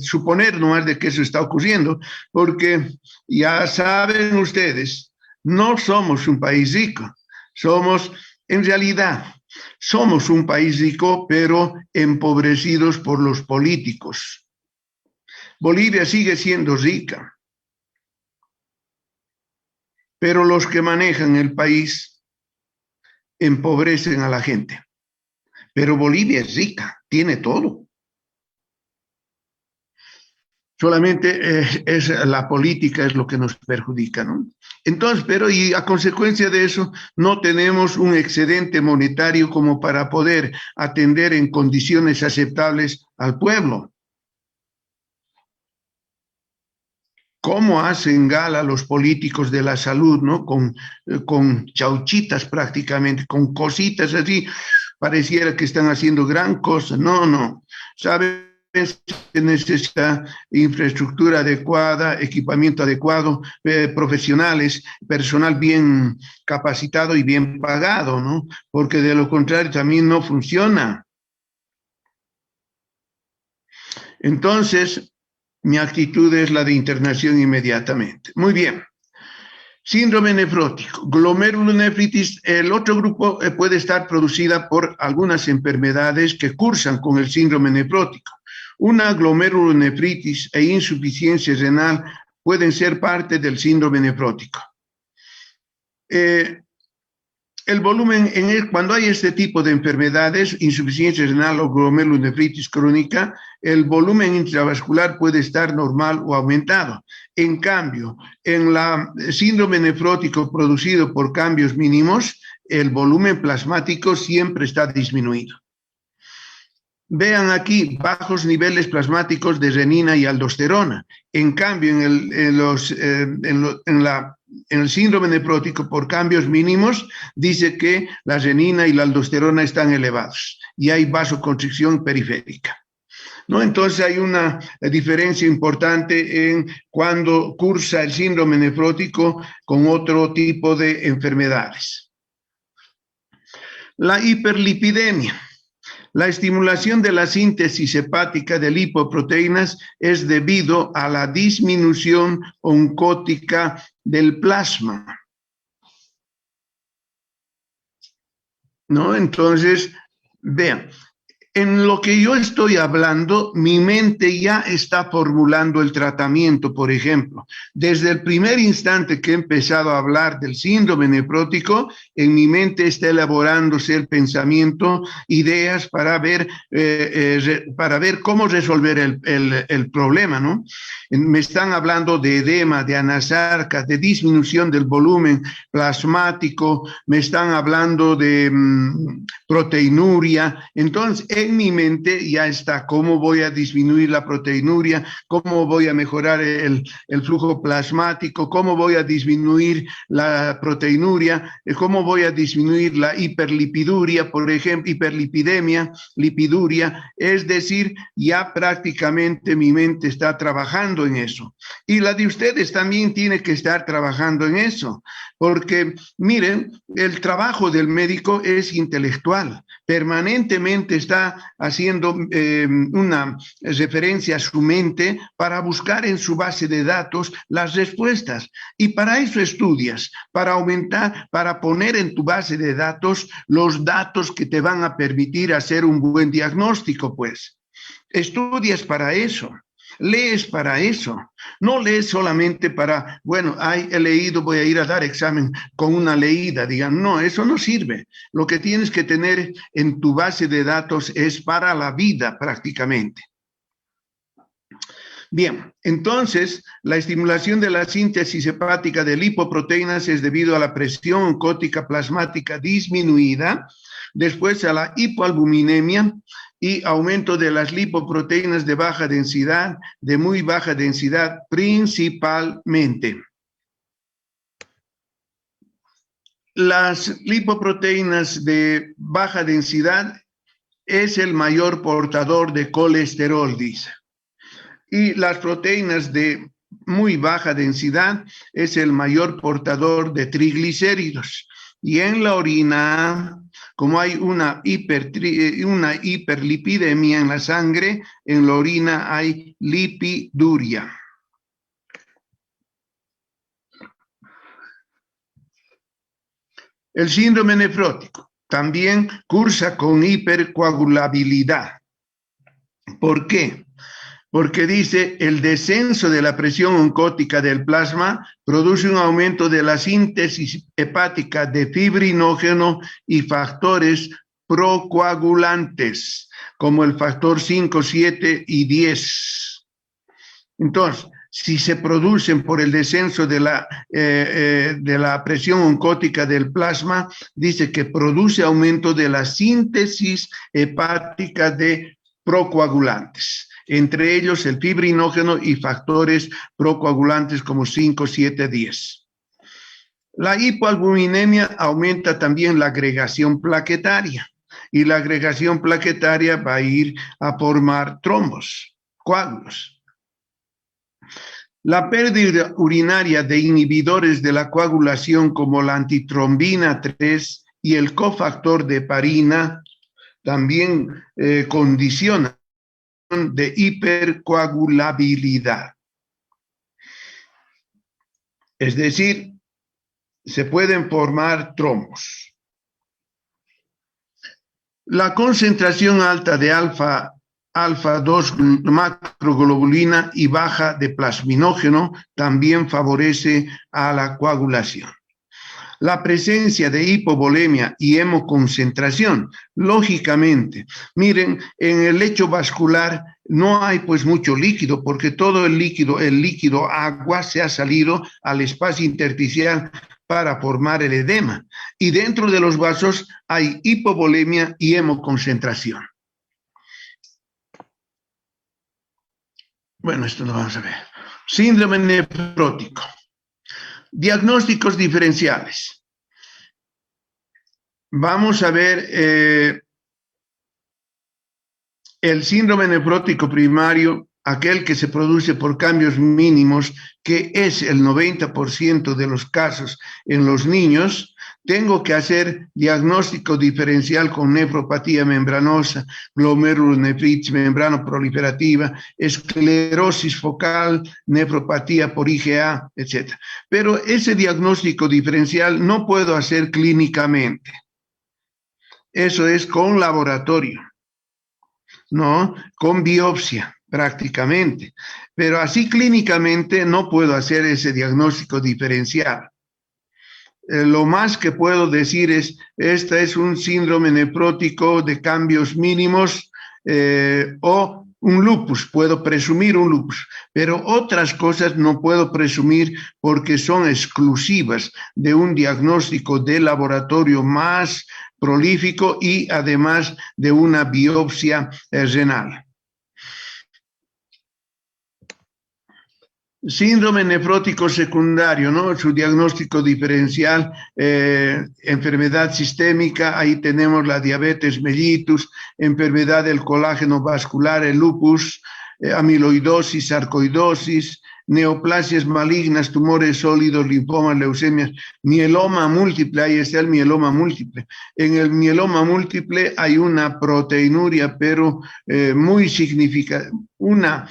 suponer nomás de que eso está ocurriendo, porque ya saben ustedes, no somos un país rico, en realidad, somos un país rico, pero empobrecidos por los políticos. Bolivia sigue siendo rica, pero los que manejan el país empobrecen a la gente. Pero Bolivia es rica, tiene todo. Solamente la política es lo que nos perjudica, ¿no? Entonces, pero y a consecuencia de eso, no tenemos un excedente monetario como para poder atender en condiciones aceptables al pueblo. ¿Cómo hacen gala los políticos de la salud, ¿no? Con chauchitas prácticamente, con cositas así, pareciera que están haciendo gran cosa. No, ¿saben? Se necesita infraestructura adecuada, equipamiento adecuado, profesionales, personal bien capacitado y bien pagado, ¿no? Porque de lo contrario también no funciona. Entonces, mi actitud es la de internación inmediatamente. Muy bien. Síndrome nefrótico, glomerulonefritis. El otro grupo puede estar producida por algunas enfermedades que cursan con el síndrome nefrótico. Una glomerulonefritis e insuficiencia renal pueden ser parte del síndrome nefrótico. El volumen, cuando hay este tipo de enfermedades, insuficiencia renal o glomerulonefritis crónica, el volumen intravascular puede estar normal o aumentado. En cambio, en la síndrome nefrótico producido por cambios mínimos, el volumen plasmático siempre está disminuido. Vean aquí bajos niveles plasmáticos de renina y aldosterona. En cambio, en el síndrome nefrótico por cambios mínimos, dice que la renina y la aldosterona están elevados y hay vasoconstricción periférica, ¿no? Entonces hay una diferencia importante en cuando cursa el síndrome nefrótico con otro tipo de enfermedades. La hiperlipidemia. La estimulación de la síntesis hepática de lipoproteínas es debido a la disminución oncótica del plasma, ¿no? Entonces, vean, en lo que yo estoy hablando, mi mente ya está formulando el tratamiento. Por ejemplo, desde el primer instante que he empezado a hablar del síndrome nefrótico, en mi mente está elaborándose el pensamiento, ideas para ver cómo resolver el problema, ¿no? Me están hablando de edema, de anasarca, de disminución del volumen plasmático, me están hablando de proteinuria. Entonces, en mi mente ya está cómo voy a disminuir la proteinuria, cómo voy a mejorar el flujo plasmático, cómo voy a disminuir la proteinuria, cómo voy a disminuir la hiperlipiduria, por ejemplo, hiperlipidemia, lipiduria. Es decir, ya prácticamente mi mente está trabajando en eso. Y la de ustedes también tiene que estar trabajando en eso, porque miren, el trabajo del médico es intelectual, permanentemente está haciendo una referencia a su mente para buscar en su base de datos las respuestas. Y para eso estudias, para aumentar, para poner en tu base de datos los datos que te van a permitir hacer un buen diagnóstico, pues. Estudias para eso. Lees para eso, no lees solamente para, bueno, he leído, voy a ir a dar examen con una leída, digan, no, eso no sirve. Lo que tienes que tener en tu base de datos es para la vida prácticamente. Bien, entonces la estimulación de la síntesis hepática de lipoproteínas es debido a la presión oncótica plasmática disminuida, después a la hipoalbuminemia y aumento de las lipoproteínas de baja densidad, de muy baja densidad principalmente. Las lipoproteínas de baja densidad es el mayor portador de colesterol, dice. Y las proteínas de muy baja densidad es el mayor portador de triglicéridos. Y en la orina, como hay una hiperlipidemia en la sangre, en la orina hay lipiduria. El síndrome nefrótico también cursa con hipercoagulabilidad. ¿Por qué? Porque dice, el descenso de la presión oncótica del plasma produce un aumento de la síntesis hepática de fibrinógeno y factores procoagulantes, como el factor 5, 7 y 10. Entonces, si se producen por el descenso de la presión oncótica del plasma, dice que produce aumento de la síntesis hepática de procoagulantes, entre ellos el fibrinógeno y factores procoagulantes como 5, 7, 10. La hipoalbuminemia aumenta también la agregación plaquetaria, y la agregación plaquetaria va a ir a formar trombos, coágulos. La pérdida urinaria de inhibidores de la coagulación como la antitrombina 3 y el cofactor de heparina también condiciona de hipercoagulabilidad. Es decir, se pueden formar trombos. La concentración alta de alfa-2 macroglobulina y baja de plasminógeno también favorece a la coagulación. La presencia de hipovolemia y hemoconcentración, lógicamente, miren, en el lecho vascular no hay pues mucho líquido, porque todo el líquido agua se ha salido al espacio intersticial para formar el edema. Y dentro de los vasos hay hipovolemia y hemoconcentración. Bueno, esto lo vamos a ver. Síndrome nefrótico. Diagnósticos diferenciales. Vamos a ver el síndrome nefrótico primario, aquel que se produce por cambios mínimos, que es el 90% de los casos en los niños. Tengo que hacer diagnóstico diferencial con nefropatía membranosa, glomerulonefritis membranoproliferativa, esclerosis focal, nefropatía por IgA, etc. Pero ese diagnóstico diferencial no puedo hacer clínicamente. Eso es con laboratorio, ¿no? Con biopsia, prácticamente. Pero así clínicamente no puedo hacer ese diagnóstico diferencial. Lo más que puedo decir es, este es un síndrome nefrótico de cambios mínimos o un lupus, puedo presumir un lupus, pero otras cosas no puedo presumir porque son exclusivas de un diagnóstico de laboratorio más prolífico y además de una biopsia renal. Síndrome nefrótico secundario, ¿no? Su diagnóstico diferencial, enfermedad sistémica, ahí tenemos la diabetes mellitus, enfermedad del colágeno vascular, el lupus, amiloidosis, sarcoidosis, neoplasias malignas, tumores sólidos, linfomas, leucemias, mieloma múltiple, ahí está el mieloma múltiple. En el mieloma múltiple hay una proteinuria, pero muy significativa,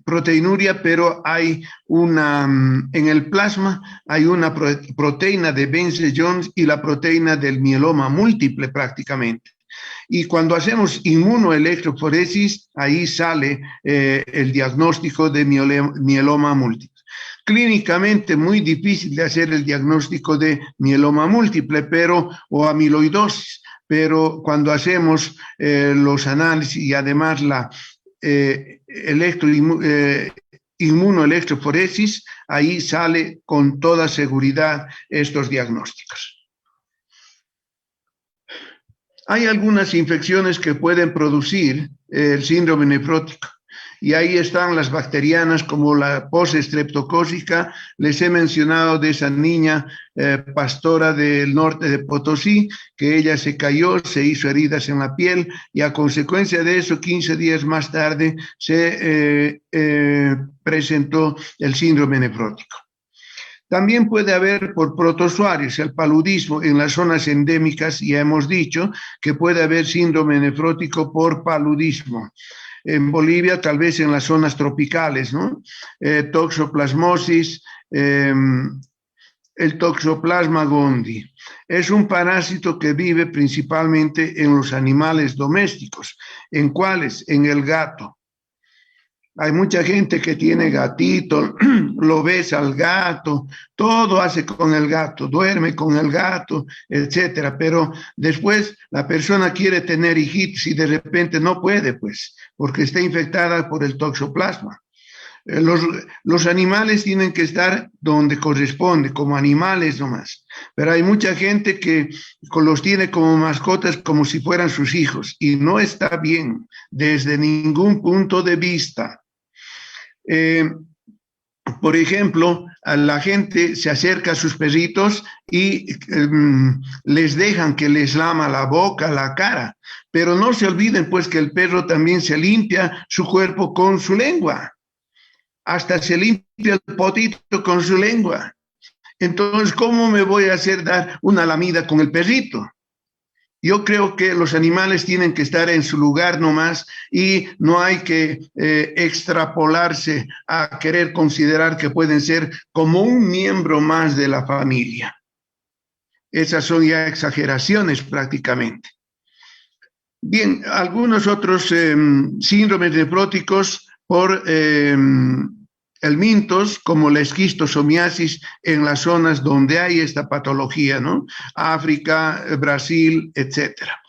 proteinuria, pero hay en el plasma hay una proteína de Bence-Jones y la proteína del mieloma múltiple prácticamente. Y cuando hacemos inmunoelectroforesis, ahí sale el diagnóstico de mieloma múltiple. Clínicamente muy difícil de hacer el diagnóstico de mieloma múltiple, o amiloidosis, pero cuando hacemos los análisis y además inmunoelectroforesis, ahí sale con toda seguridad estos diagnósticos. Hay algunas infecciones que pueden producir el síndrome nefrótico. Y ahí están las bacterianas como la postestreptocócica. Les he mencionado de esa niña pastora del norte de Potosí, que ella se cayó, se hizo heridas en la piel y a consecuencia de eso, 15 días más tarde, se presentó el síndrome nefrótico. También puede haber por protozoarios, el paludismo en las zonas endémicas, ya hemos dicho que puede haber síndrome nefrótico por paludismo. En Bolivia, tal vez en las zonas tropicales, ¿no? Toxoplasmosis, el Toxoplasma gondii. Es un parásito que vive principalmente en los animales domésticos. ¿En cuáles? En el gato. Hay mucha gente que tiene gatito, lo besa al gato, todo hace con el gato, duerme con el gato, etcétera. Pero después la persona quiere tener hijitos y de repente no puede, pues, porque está infectada por el toxoplasma. Los animales tienen que estar donde corresponde, como animales nomás. Pero hay mucha gente que los tiene como mascotas como si fueran sus hijos y no está bien desde ningún punto de vista. Por ejemplo, a la gente se acerca a sus perritos y les dejan que les lama la boca, la cara, pero no se olviden pues que el perro también se limpia su cuerpo con su lengua, hasta se limpia el potito con su lengua. Entonces, ¿cómo me voy a hacer dar una lamida con el perrito? Yo creo que los animales tienen que estar en su lugar nomás y no hay que extrapolarse a querer considerar que pueden ser como un miembro más de la familia. Esas son ya exageraciones prácticamente. Bien, algunos otros síndromes nefróticos por helmintos, como la esquistosomiasis en las zonas donde hay esta patología, ¿no? África, Brasil, etcétera.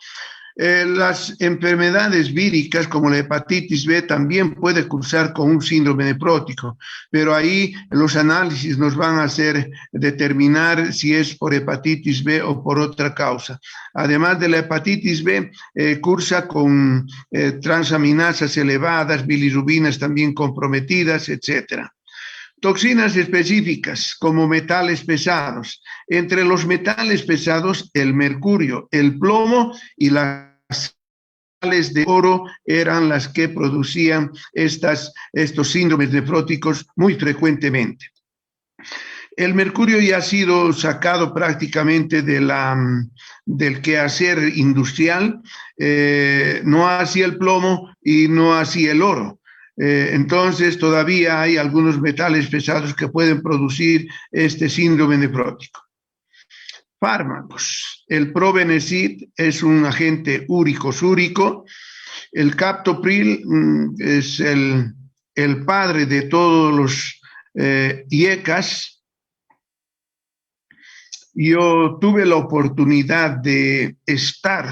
Las enfermedades víricas como la hepatitis B también puede cursar con un síndrome nefrótico, pero ahí los análisis nos van a hacer determinar si es por hepatitis B o por otra causa. Además de la hepatitis B, cursa con transaminasas elevadas, bilirrubinas también comprometidas, etcétera. Toxinas específicas como metales pesados. Entre los metales pesados, el mercurio, el plomo y las sales de oro eran las que producían estos síndromes nefróticos muy frecuentemente. El mercurio ya ha sido sacado prácticamente del quehacer industrial, no así el plomo y no así el oro. Entonces todavía hay algunos metales pesados que pueden producir este síndrome nefrótico. Fármacos. El probenecid es un agente úrico-súrico. El captopril es el padre de todos los IECAS. Yo tuve la oportunidad de estar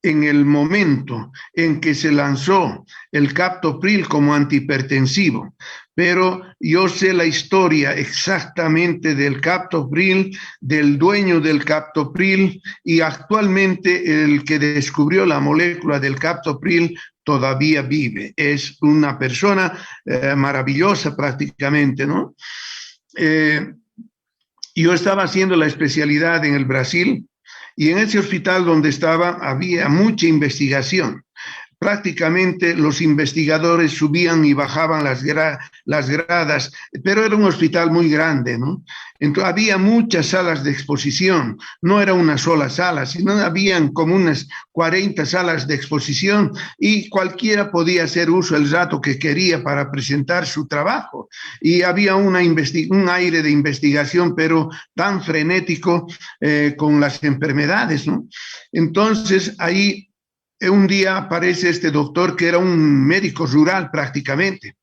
en el momento en que se lanzó el captopril como antihipertensivo, pero yo sé la historia exactamente del captopril, del dueño del captopril, y actualmente el que descubrió la molécula del captopril todavía vive. Es una persona maravillosa prácticamente, ¿no? Yo estaba haciendo la especialidad en el Brasil y en ese hospital donde estaba había mucha investigación. Prácticamente los investigadores subían y bajaban las gradas, pero era un hospital muy grande, ¿no? Entonces había muchas salas de exposición, no era una sola sala, sino habían como unas 40 salas de exposición y cualquiera podía hacer uso el rato que quería para presentar su trabajo. Y había un aire de investigación, pero tan frenético con las enfermedades, ¿no? Entonces ahí un día aparece este doctor que era un médico rural prácticamente,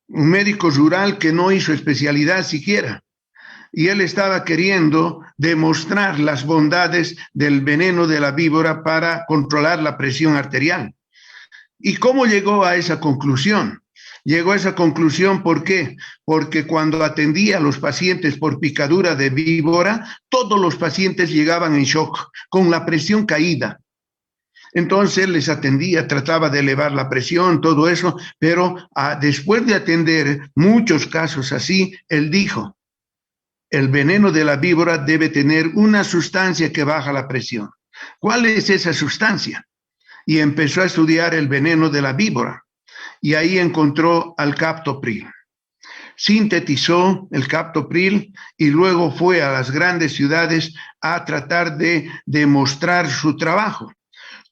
un médico rural que no hizo especialidad siquiera, y él estaba queriendo demostrar las bondades del veneno de la víbora para controlar la presión arterial. ¿Y cómo llegó a esa conclusión? Llegó a esa conclusión, ¿por qué? Porque cuando atendía a los pacientes por picadura de víbora, todos los pacientes llegaban en shock, con la presión caída. Entonces les atendía, trataba de elevar la presión, todo eso, pero después de atender muchos casos así, él dijo, el veneno de la víbora debe tener una sustancia que baja la presión. ¿Cuál es esa sustancia? Y empezó a estudiar el veneno de la víbora, y ahí encontró al captopril. Sintetizó el captopril y luego fue a las grandes ciudades a tratar de demostrar su trabajo.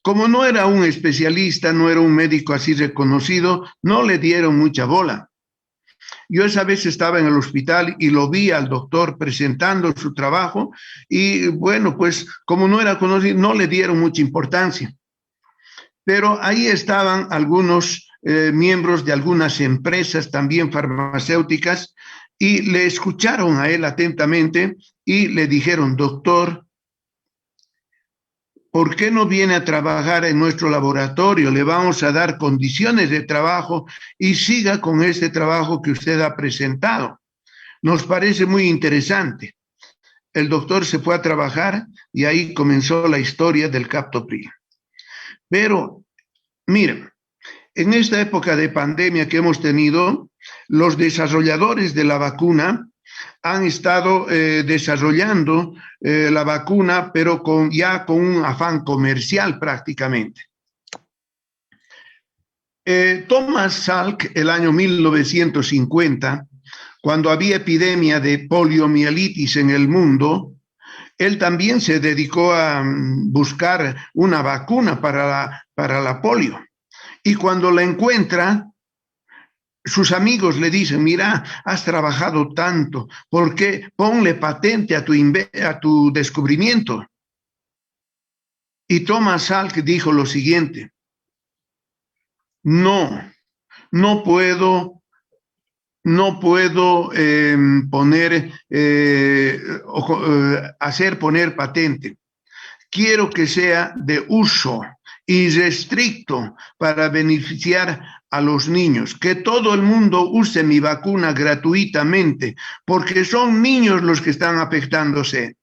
Como no era un especialista, no era un médico así reconocido, no le dieron mucha bola. Yo esa vez estaba en el hospital y lo vi al doctor presentando su trabajo y bueno, pues como no era conocido, no le dieron mucha importancia. Pero ahí estaban algunos miembros de algunas empresas también farmacéuticas y le escucharon a él atentamente y le dijeron, doctor, ¿por qué no viene a trabajar en nuestro laboratorio? Le vamos a dar condiciones de trabajo y siga con este trabajo que usted ha presentado. Nos parece muy interesante. El doctor se fue a trabajar y ahí comenzó la historia del captopril. Pero, miren, en esta época de pandemia que hemos tenido, los desarrolladores de la vacuna han estado desarrollando la vacuna, pero ya con un afán comercial prácticamente. Thomas Salk, el año 1950, cuando había epidemia de poliomielitis en el mundo, él también se dedicó a buscar una vacuna para la polio. Y cuando la encuentra, sus amigos le dicen, mira, has trabajado tanto, ¿por qué ponle patente a tu descubrimiento? Y Thomas Salk dijo lo siguiente, no puedo poner patente. Quiero que sea de uso irrestricto para beneficiar a los niños, que todo el mundo use mi vacuna gratuitamente, porque son niños los que están afectándose.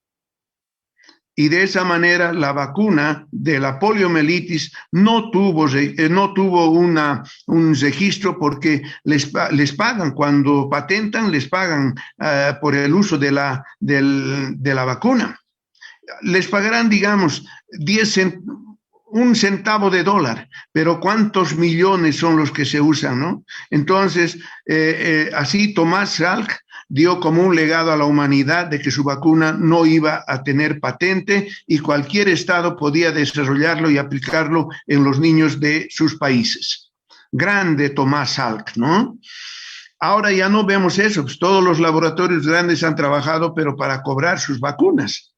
Y de esa manera la vacuna de la poliomielitis no tuvo un registro porque les pagan, cuando patentan, les pagan por el uso de la vacuna. Les pagarán, digamos, 1 centavo de dólar, pero ¿cuántos millones son los que se usan, no? Entonces, así Thomas Salk dio como un legado a la humanidad de que su vacuna no iba a tener patente y cualquier estado podía desarrollarlo y aplicarlo en los niños de sus países. Grande Thomas Salk, ¿no? Ahora ya no vemos eso, pues todos los laboratorios grandes han trabajado, pero para cobrar sus vacunas.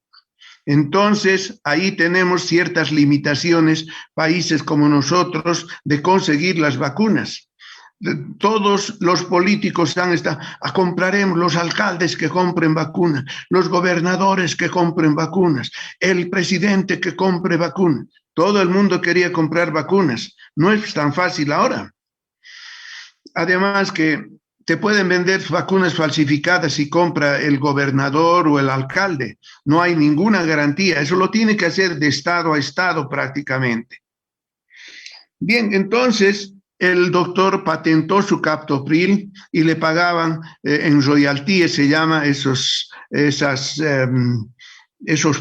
Entonces, ahí tenemos ciertas limitaciones, países como nosotros, de conseguir las vacunas. Todos los políticos compraremos, los alcaldes que compren vacunas, los gobernadores que compren vacunas, el presidente que compre vacunas. Todo el mundo quería comprar vacunas. No es tan fácil ahora. Además que te pueden vender vacunas falsificadas si compra el gobernador o el alcalde. No hay ninguna garantía. Eso lo tiene que hacer de estado a estado prácticamente. Bien, entonces el doctor patentó su captopril y le pagaban en royalties, se llama esos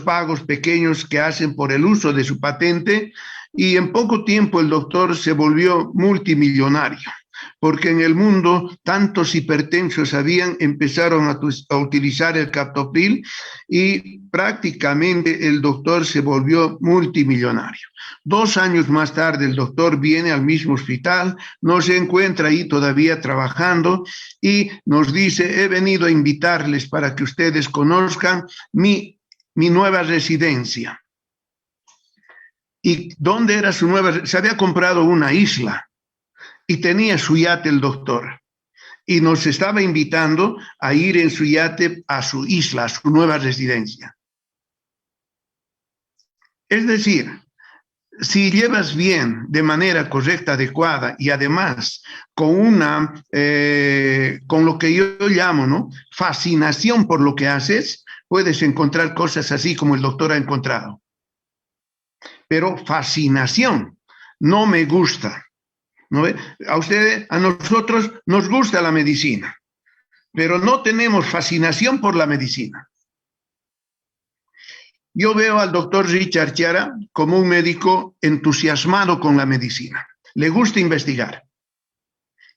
pagos pequeños que hacen por el uso de su patente, y en poco tiempo el doctor se volvió multimillonario, porque en el mundo tantos hipertensos empezaron a utilizar el captopril y prácticamente el doctor se volvió multimillonario. 2 años más tarde el doctor viene al mismo hospital, nos encuentra ahí todavía trabajando y nos dice, he venido a invitarles para que ustedes conozcan mi nueva residencia. ¿Y dónde era su nueva residencia? Se había comprado una isla y tenía su yate el doctor, y nos estaba invitando a ir en su yate a su isla, a su nueva residencia. Es decir, si llevas bien, de manera correcta, adecuada y además con con lo que yo llamo, ¿no?, fascinación por lo que haces, puedes encontrar cosas así como el doctor ha encontrado. Pero fascinación, no me gusta, ¿no ve? A nosotros nos gusta la medicina, pero no tenemos fascinación por la medicina. Yo veo al doctor Richard Chiara como un médico entusiasmado con la medicina. Le gusta investigar.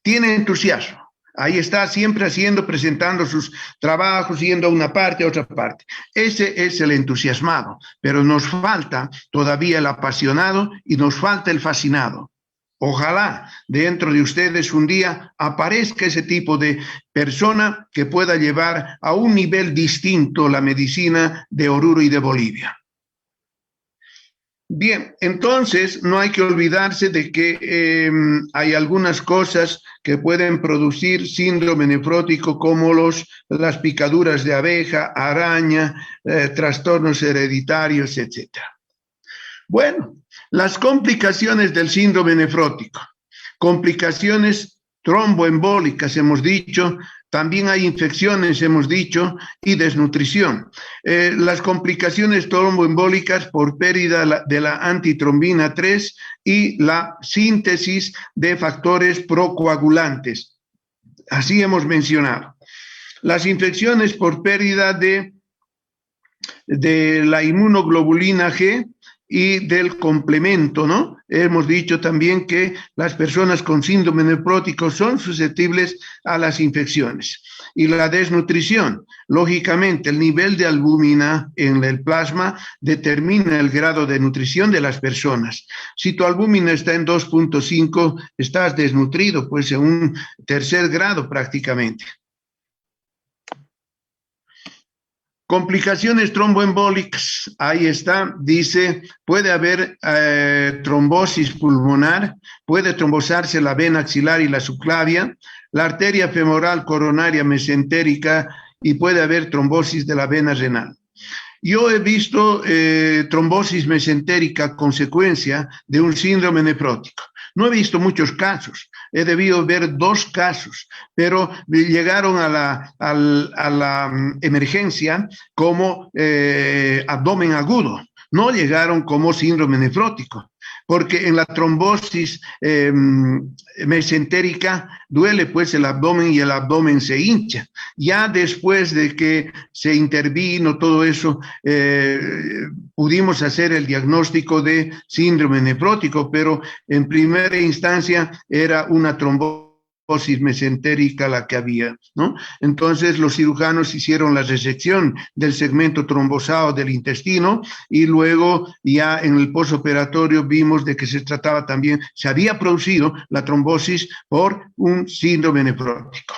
Tiene entusiasmo. Ahí está siempre presentando sus trabajos, yendo a una parte, a otra parte. Ese es el entusiasmado, pero nos falta todavía el apasionado y nos falta el fascinado. Ojalá dentro de ustedes un día aparezca ese tipo de persona que pueda llevar a un nivel distinto la medicina de Oruro y de Bolivia. Bien, entonces no hay que olvidarse de que hay algunas cosas que pueden producir síndrome nefrótico como las picaduras de abeja, araña, trastornos hereditarios, etc. Bueno, las complicaciones del síndrome nefrótico, complicaciones tromboembólicas, hemos dicho, también hay infecciones, hemos dicho, y desnutrición. Las complicaciones tromboembólicas por pérdida de la antitrombina 3 y la síntesis de factores procoagulantes. Así hemos mencionado. Las infecciones por pérdida de la inmunoglobulina G y del complemento, ¿no? Hemos dicho también que las personas con síndrome nefrótico son susceptibles a las infecciones. Y la desnutrición, lógicamente, el nivel de albúmina en el plasma determina el grado de nutrición de las personas. Si tu albúmina está en 2.5, estás desnutrido, pues en un tercer grado prácticamente. Complicaciones tromboembólicas, ahí está, dice, puede haber trombosis pulmonar, puede trombosarse la vena axilar y la subclavia, la arteria femoral coronaria mesentérica y puede haber trombosis de la vena renal. Yo he visto trombosis mesentérica a consecuencia de un síndrome nefrótico. No he visto muchos casos, he debido ver 2 casos, pero llegaron a la emergencia como abdomen agudo, no llegaron como síndrome nefrótico, porque en la trombosis mesentérica duele pues el abdomen y el abdomen se hincha. Ya después de que se intervino todo eso, pudimos hacer el diagnóstico de síndrome nefrótico, pero en primera instancia era una trombosis mesentérica la que había, ¿no? Entonces los cirujanos hicieron la resección del segmento trombosado del intestino y luego ya en el postoperatorio vimos de que se trataba también, se había producido la trombosis por un síndrome nefrótico.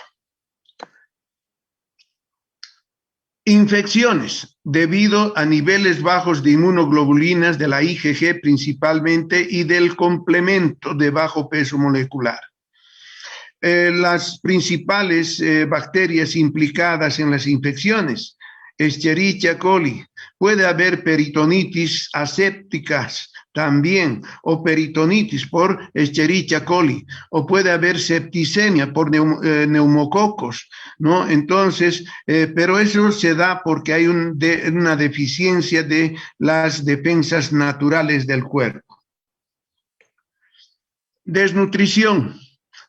Infecciones debido a niveles bajos de inmunoglobulinas de la IgG principalmente y del complemento de bajo peso molecular. Las principales bacterias implicadas en las infecciones, Escherichia coli, puede haber peritonitis asépticas también, o peritonitis por Escherichia coli, o puede haber septicemia por neumococos, ¿no? Entonces, pero eso se da porque hay una deficiencia de las defensas naturales del cuerpo. Desnutrición.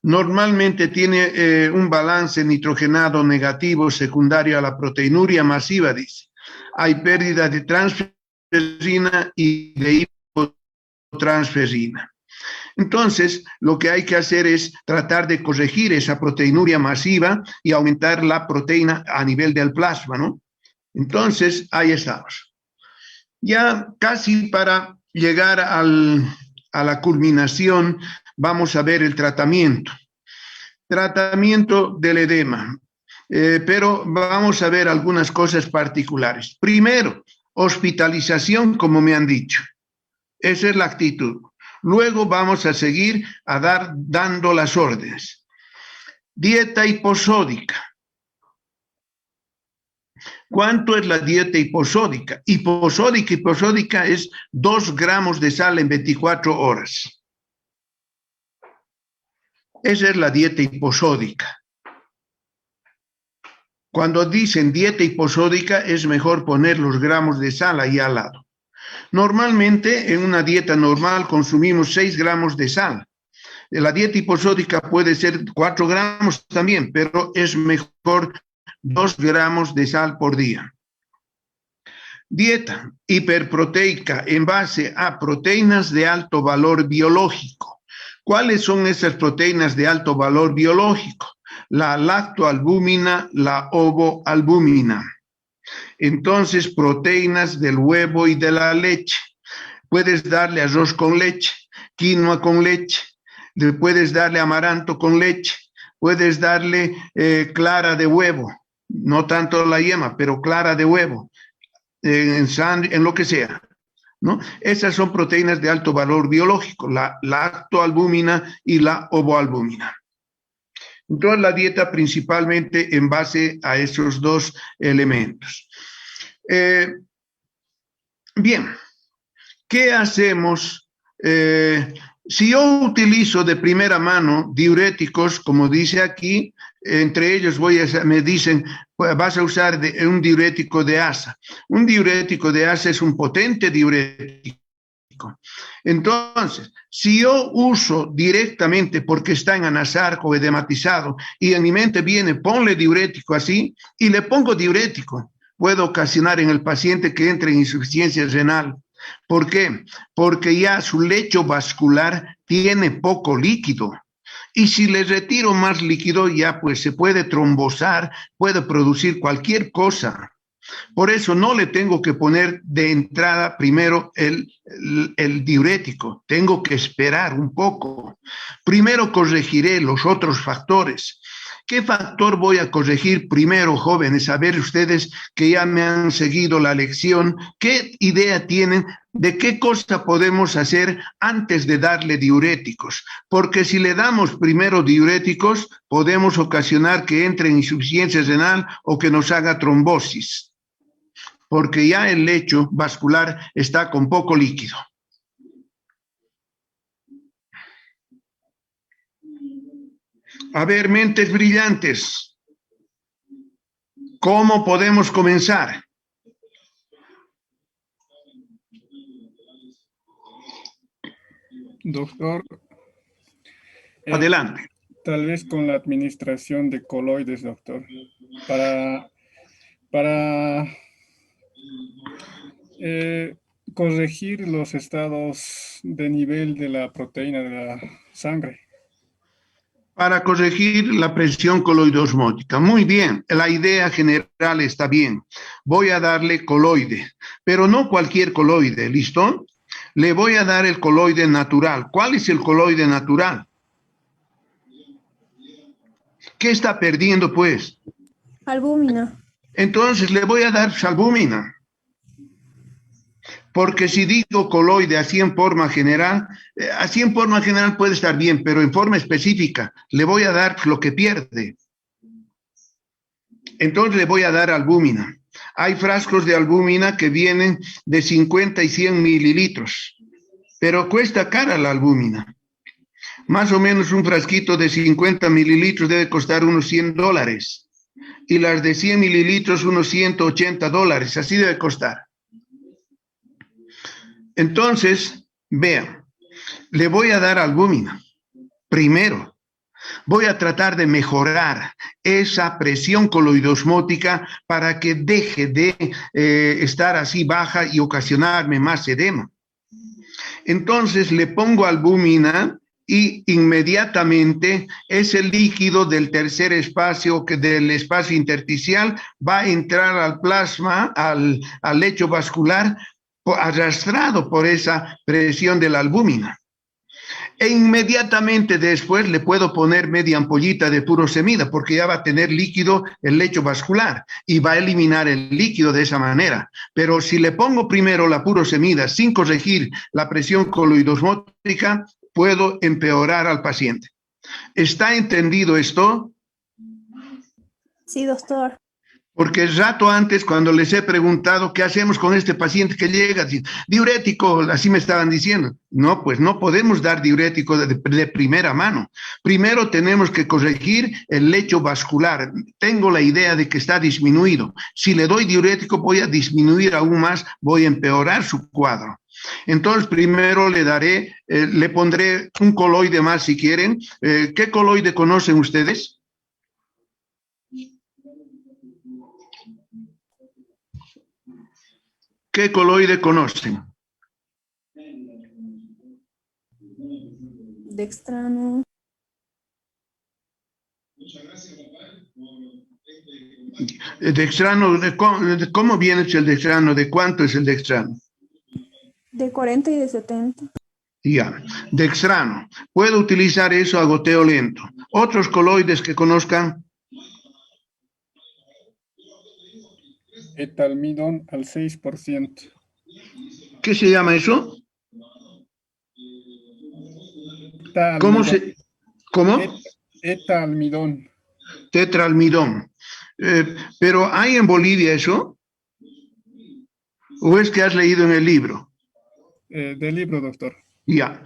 Normalmente tiene un balance nitrogenado negativo secundario a la proteinuria masiva, dice. Hay pérdida de transferrina y de hipotransferrina. Entonces, lo que hay que hacer es tratar de corregir esa proteinuria masiva y aumentar la proteína a nivel del plasma, ¿no? Entonces, ahí estamos. Ya casi para llegar a la culminación, vamos a ver el tratamiento. Tratamiento del edema, pero vamos a ver algunas cosas particulares. Primero, hospitalización, como me han dicho. Esa es la actitud. Luego vamos a seguir dando las órdenes. Dieta hiposódica. ¿Cuánto es la dieta hiposódica? Hiposódica es 2 gramos de sal en 24 horas. Esa es la dieta hiposódica. Cuando dicen dieta hiposódica, es mejor poner los gramos de sal ahí al lado. Normalmente, en una dieta normal, consumimos 6 gramos de sal. La dieta hiposódica puede ser 4 gramos también, pero es mejor 2 gramos de sal por día. Dieta hiperproteica en base a proteínas de alto valor biológico. ¿Cuáles son esas proteínas de alto valor biológico? La lactoalbúmina, la ovoalbúmina. Entonces, proteínas del huevo y de la leche. Puedes darle arroz con leche, quinoa con leche, le puedes darle amaranto con leche, puedes darle clara de huevo, no tanto la yema, pero clara de huevo, en lo que sea, ¿no? Esas son proteínas de alto valor biológico, la lactoalbúmina y la ovoalbúmina. Entonces, la dieta principalmente en base a esos 2 elementos. Bien, ¿qué hacemos? Si yo utilizo de primera mano diuréticos, como dice aquí, entre ellos me dicen, vas a usar un diurético de asa. Un diurético de asa es un potente diurético. Entonces, si yo uso directamente porque está en anasarco, edematizado, y en mi mente viene, ponle diurético así, y le pongo diurético, puede ocasionar en el paciente que entre en insuficiencia renal. ¿Por qué? Porque ya su lecho vascular tiene poco líquido. Y si le retiro más líquido, ya pues se puede trombosar, puede producir cualquier cosa. Por eso no le tengo que poner de entrada primero el diurético. Tengo que esperar un poco. Primero corregiré los otros factores. ¿Qué factor voy a corregir primero, jóvenes? A ver ustedes que ya me han seguido la lección, ¿qué idea tienen de qué cosa podemos hacer antes de darle diuréticos? Porque si le damos primero diuréticos, podemos ocasionar que entre en insuficiencia renal o que nos haga trombosis, porque ya el lecho vascular está con poco líquido. A ver, mentes brillantes, ¿cómo podemos comenzar? Doctor, Adelante. tal vez con la administración de coloides, doctor, para corregir los estados de nivel de la proteína de la sangre. Para corregir la presión coloidosmótica. Muy bien, la idea general está bien. Voy a darle coloide, pero no cualquier coloide, ¿listo? Le voy a dar el coloide natural. ¿Cuál es el coloide natural? ¿Qué está perdiendo, pues? Albúmina. Entonces le voy a dar albúmina. Porque si digo coloide así en forma general puede estar bien, pero en forma específica le voy a dar lo que pierde. Entonces le voy a dar albúmina. Hay frascos de albúmina que vienen de 50 y 100 mililitros, pero cuesta cara la albúmina. Más o menos un frasquito de 50 mililitros debe costar unos $100 y las de 100 mililitros unos $180, así debe costar. Entonces, vean, le voy a dar albúmina. Primero, voy a tratar de mejorar esa presión coloidosmótica para que deje de estar así baja y ocasionarme más edema. Entonces, le pongo albúmina y inmediatamente ese líquido del tercer espacio, del espacio intersticial, va a entrar al plasma, al lecho vascular, arrastrado por esa presión de la albúmina. E inmediatamente después le puedo poner media ampollita de furosemida porque ya va a tener líquido el lecho vascular y va a eliminar el líquido de esa manera. Pero si le pongo primero la furosemida sin corregir la presión coloidosmótica, puedo empeorar al paciente. ¿Está entendido esto? Sí, doctor. Porque el rato antes, cuando les he preguntado qué hacemos con este paciente que llega, diurético, así me estaban diciendo. No, pues no podemos dar diurético de primera mano. Primero tenemos que corregir el lecho vascular. Tengo la idea de que está disminuido. Si le doy diurético, voy a disminuir aún más, voy a empeorar su cuadro. Entonces, primero le pondré un coloide más si quieren. ¿Qué coloide conocen ustedes? ¿Qué coloide conocen? Dextrano. Dextrano, ¿cómo viene el dextrano? ¿De cuánto es el dextrano? De 40 y de 70. Ya, dextrano. Puedo utilizar eso a goteo lento. ¿Otros coloides que conozcan? Etalmidón al 6%. ¿Qué se llama eso? Etalmidón. ¿Cómo? Etalmidón. Tetraalmidón. ¿Pero hay en Bolivia eso? ¿O es que has leído en el libro? Del libro, doctor. Ya.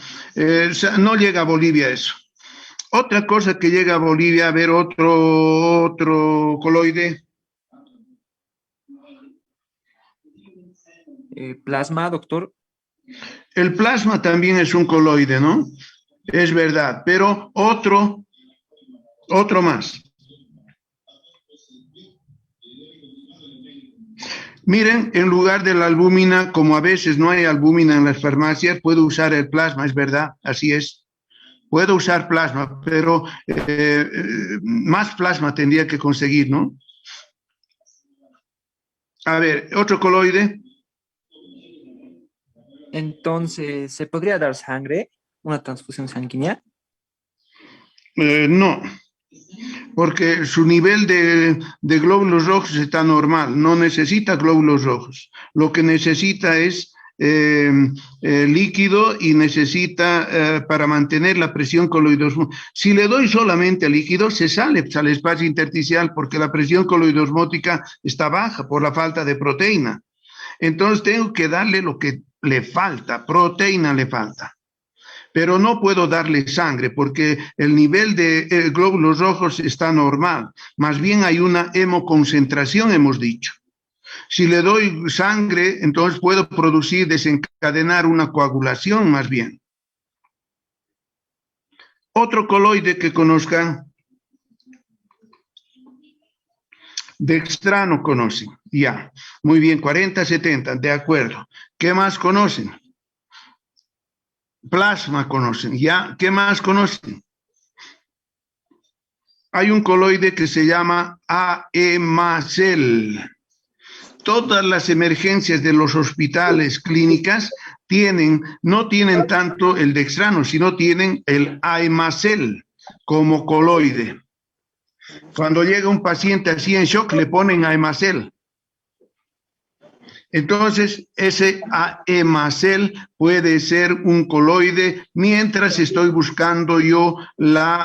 No llega a Bolivia eso. Otra cosa que llega a Bolivia, a ver, otro coloide. Plasma, doctor. El plasma también es un coloide, ¿no? Es verdad, pero otro más. Miren, en lugar de la albúmina, como a veces no hay albúmina en las farmacias, puedo usar el plasma, es verdad, así es. Puedo usar plasma, pero más plasma tendría que conseguir, ¿no? A ver, otro coloide. Entonces, ¿se podría dar sangre? ¿Una transfusión sanguínea? No, porque su nivel de glóbulos rojos está normal, no necesita glóbulos rojos. Lo que necesita es líquido y necesita para mantener la presión coloidosmótica. Si le doy solamente líquido, se sale al espacio intersticial porque la presión coloidosmótica está baja por la falta de proteína. Entonces tengo que darle lo que le falta, proteína le falta. Pero no puedo darle sangre porque el nivel de glóbulos rojos está normal. Más bien hay una hemoconcentración, hemos dicho. Si le doy sangre, entonces puedo desencadenar una coagulación más bien. Otro coloide que conozcan. Dextrano conocen, ya. Muy bien, 40-70, de acuerdo. ¿Qué más conocen? Plasma conocen, ¿ya? ¿Qué más conocen? Hay un coloide que se llama AEMACEL. Todas las emergencias de los hospitales clínicas no tienen tanto el dextrano, sino tienen el AEMACEL como coloide. Cuando llega un paciente así en shock, le ponen AEMACEL. Entonces, ese AEMACEL puede ser un coloide mientras estoy buscando yo la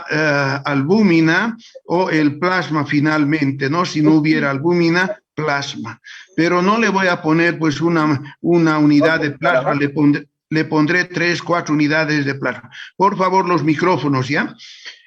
albúmina o el plasma finalmente, ¿no? Si no hubiera albúmina, plasma. Pero no le voy a poner pues una unidad de plasma, le pondré 3, 4 unidades de plasma. Por favor, los micrófonos, ¿ya?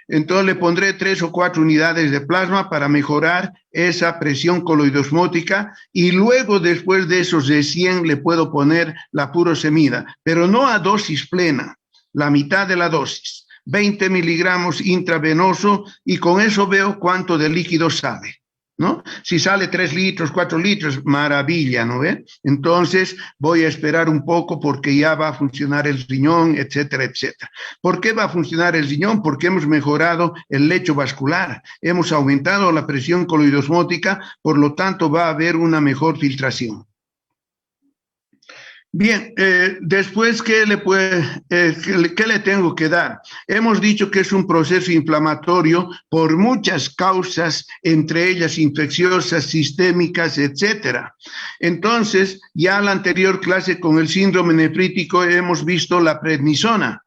Entonces le pondré 3 o 4 unidades de plasma para mejorar esa presión coloidosmótica y luego después de esos de 100 le puedo poner la furosemida, pero no a dosis plena, la mitad de la dosis, 20 miligramos intravenoso y con eso veo cuánto de líquido sale, ¿no? Si sale 3 litros, 4 litros, maravilla, ¿no ve? Entonces voy a esperar un poco porque ya va a funcionar el riñón, etcétera, etcétera. ¿Por qué va a funcionar el riñón? Porque hemos mejorado el lecho vascular, hemos aumentado la presión coloidosmótica, por lo tanto va a haber una mejor filtración. Bien, después, ¿qué le tengo que dar? Hemos dicho que es un proceso inflamatorio por muchas causas, entre ellas infecciosas, sistémicas, etcétera. Entonces, ya en la anterior clase con el síndrome nefrítico hemos visto la prednisona.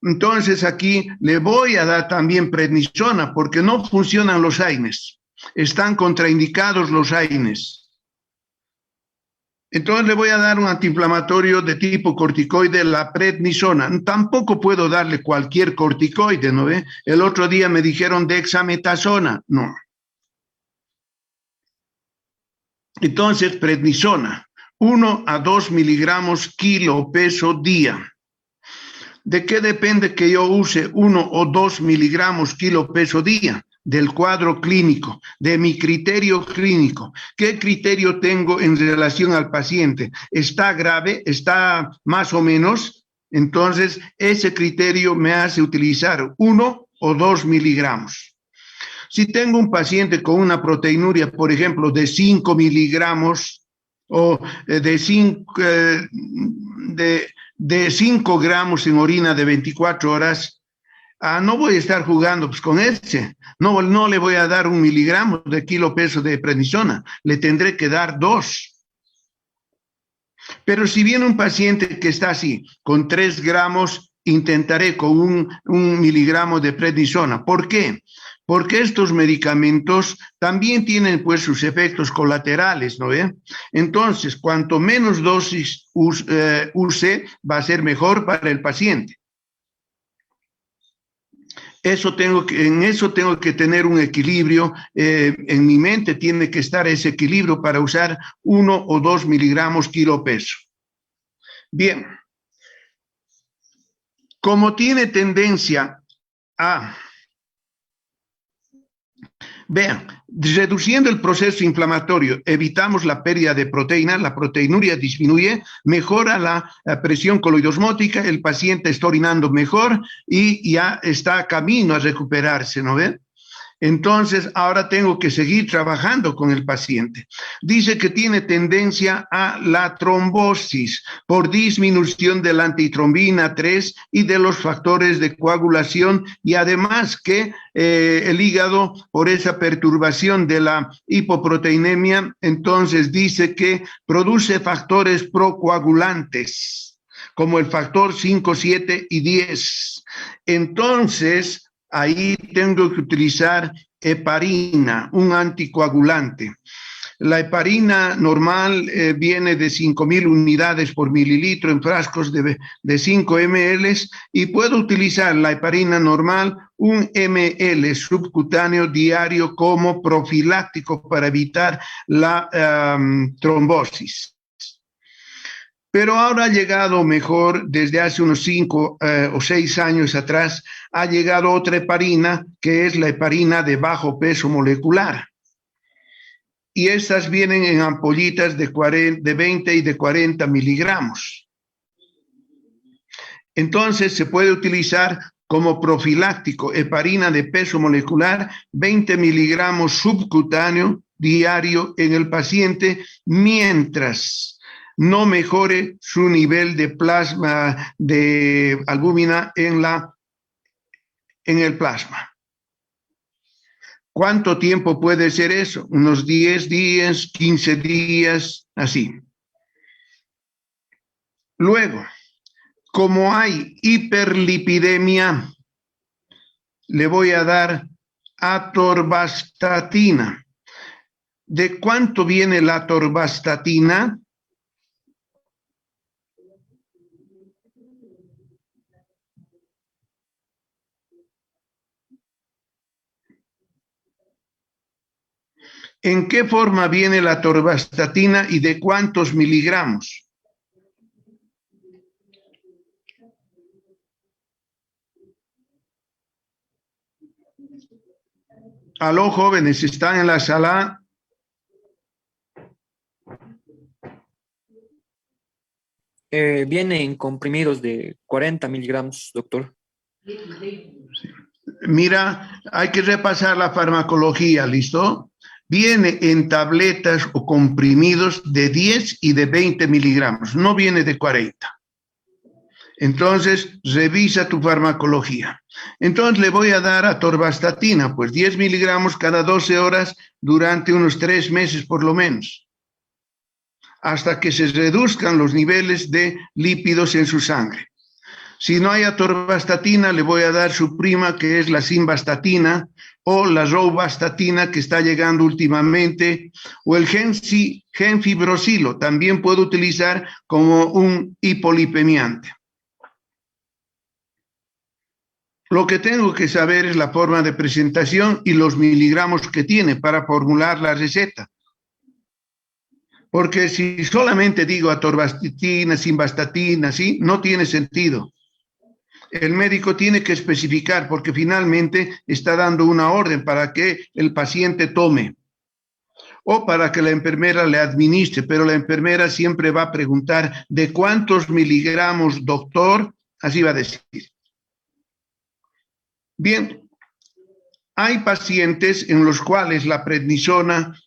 Entonces, aquí le voy a dar también prednisona porque no funcionan los AINES. Están contraindicados los AINES. Entonces le voy a dar un antiinflamatorio de tipo corticoide, la prednisona. Tampoco puedo darle cualquier corticoide, ¿no ve? El otro día me dijeron dexametasona. No. Entonces, prednisona, 1 a 2 miligramos kilo peso día. ¿De qué depende que yo use 1 o 2 miligramos kilo peso día? Del cuadro clínico, de mi criterio clínico. ¿Qué criterio tengo en relación al paciente? ¿Está grave? ¿Está más o menos? Entonces, ese criterio me hace utilizar 1 o 2 miligramos. Si tengo un paciente con una proteinuria, por ejemplo, de 5 miligramos o de 5 gramos en orina de 24 horas, no voy a estar jugando pues, con ese. No le voy a dar 1 miligramo de kilo peso de prednisona. Le tendré que dar 2. Pero si viene un paciente que está así, con 3 gramos, intentaré con 1 miligramo de prednisona. ¿Por qué? Porque estos medicamentos también tienen pues sus efectos colaterales, ¿no ve? Entonces, cuanto menos dosis use, va a ser mejor para el paciente. En eso tengo que tener un equilibrio, en mi mente tiene que estar ese equilibrio para usar 1 o 2 miligramos kilo peso. Bien, como tiene tendencia a, vean, reduciendo el proceso inflamatorio, evitamos la pérdida de proteína, la proteinuria disminuye, mejora la presión coloidosmótica, el paciente está orinando mejor y ya está a camino a recuperarse, ¿no ven? Entonces, ahora tengo que seguir trabajando con el paciente. Dice que tiene tendencia a la trombosis por disminución de la antitrombina 3 y de los factores de coagulación y además que el hígado, por esa perturbación de la hipoproteinemia, entonces dice que produce factores procoagulantes como el factor 5, 7 y 10. Entonces, ahí tengo que utilizar heparina, un anticoagulante. La heparina normal viene de 5.000 unidades por mililitro en frascos de 5 ml y puedo utilizar la heparina normal, 1 ml subcutáneo diario como profiláctico para evitar la trombosis. Pero ahora ha llegado mejor, desde hace unos 5 o 6 años atrás, ha llegado otra heparina, que es la heparina de bajo peso molecular. Y estas vienen en ampollitas de 20 y de 40 miligramos. Entonces se puede utilizar como profiláctico heparina de peso molecular, 20 miligramos subcutáneo diario en el paciente, mientras no mejore su nivel de plasma de albúmina en el plasma. ¿Cuánto tiempo puede ser eso? Unos 10 días, 15 días, así. Luego, como hay hiperlipidemia, le voy a dar atorvastatina. ¿De cuánto viene la atorvastatina? ¿En qué forma viene la atorvastatina y de cuántos miligramos? Aló, jóvenes, ¿están en la sala? Viene en comprimidos de 40 miligramos, doctor. Mira, hay que repasar la farmacología, ¿listo? Viene en tabletas o comprimidos de 10 y de 20 miligramos, no viene de 40. Entonces, revisa tu farmacología. Entonces, le voy a dar atorvastatina, pues 10 miligramos cada 12 horas durante unos 3 meses por lo menos, hasta que se reduzcan los niveles de lípidos en su sangre. Si no hay atorvastatina, le voy a dar su prima, que es la simvastatina, o la rosuvastatina que está llegando últimamente, o el gemfibrosilo, también puedo utilizar como un hipolipemiante. Lo que tengo que saber es la forma de presentación y los miligramos que tiene para formular la receta. Porque si solamente digo atorvastatina, simvastatina, ¿sí? No tiene sentido. El médico tiene que especificar porque finalmente está dando una orden para que el paciente tome o para que la enfermera le administre, pero la enfermera siempre va a preguntar ¿de cuántos miligramos, doctor? Así va a decir. Bien, hay pacientes en los cuales la prednisona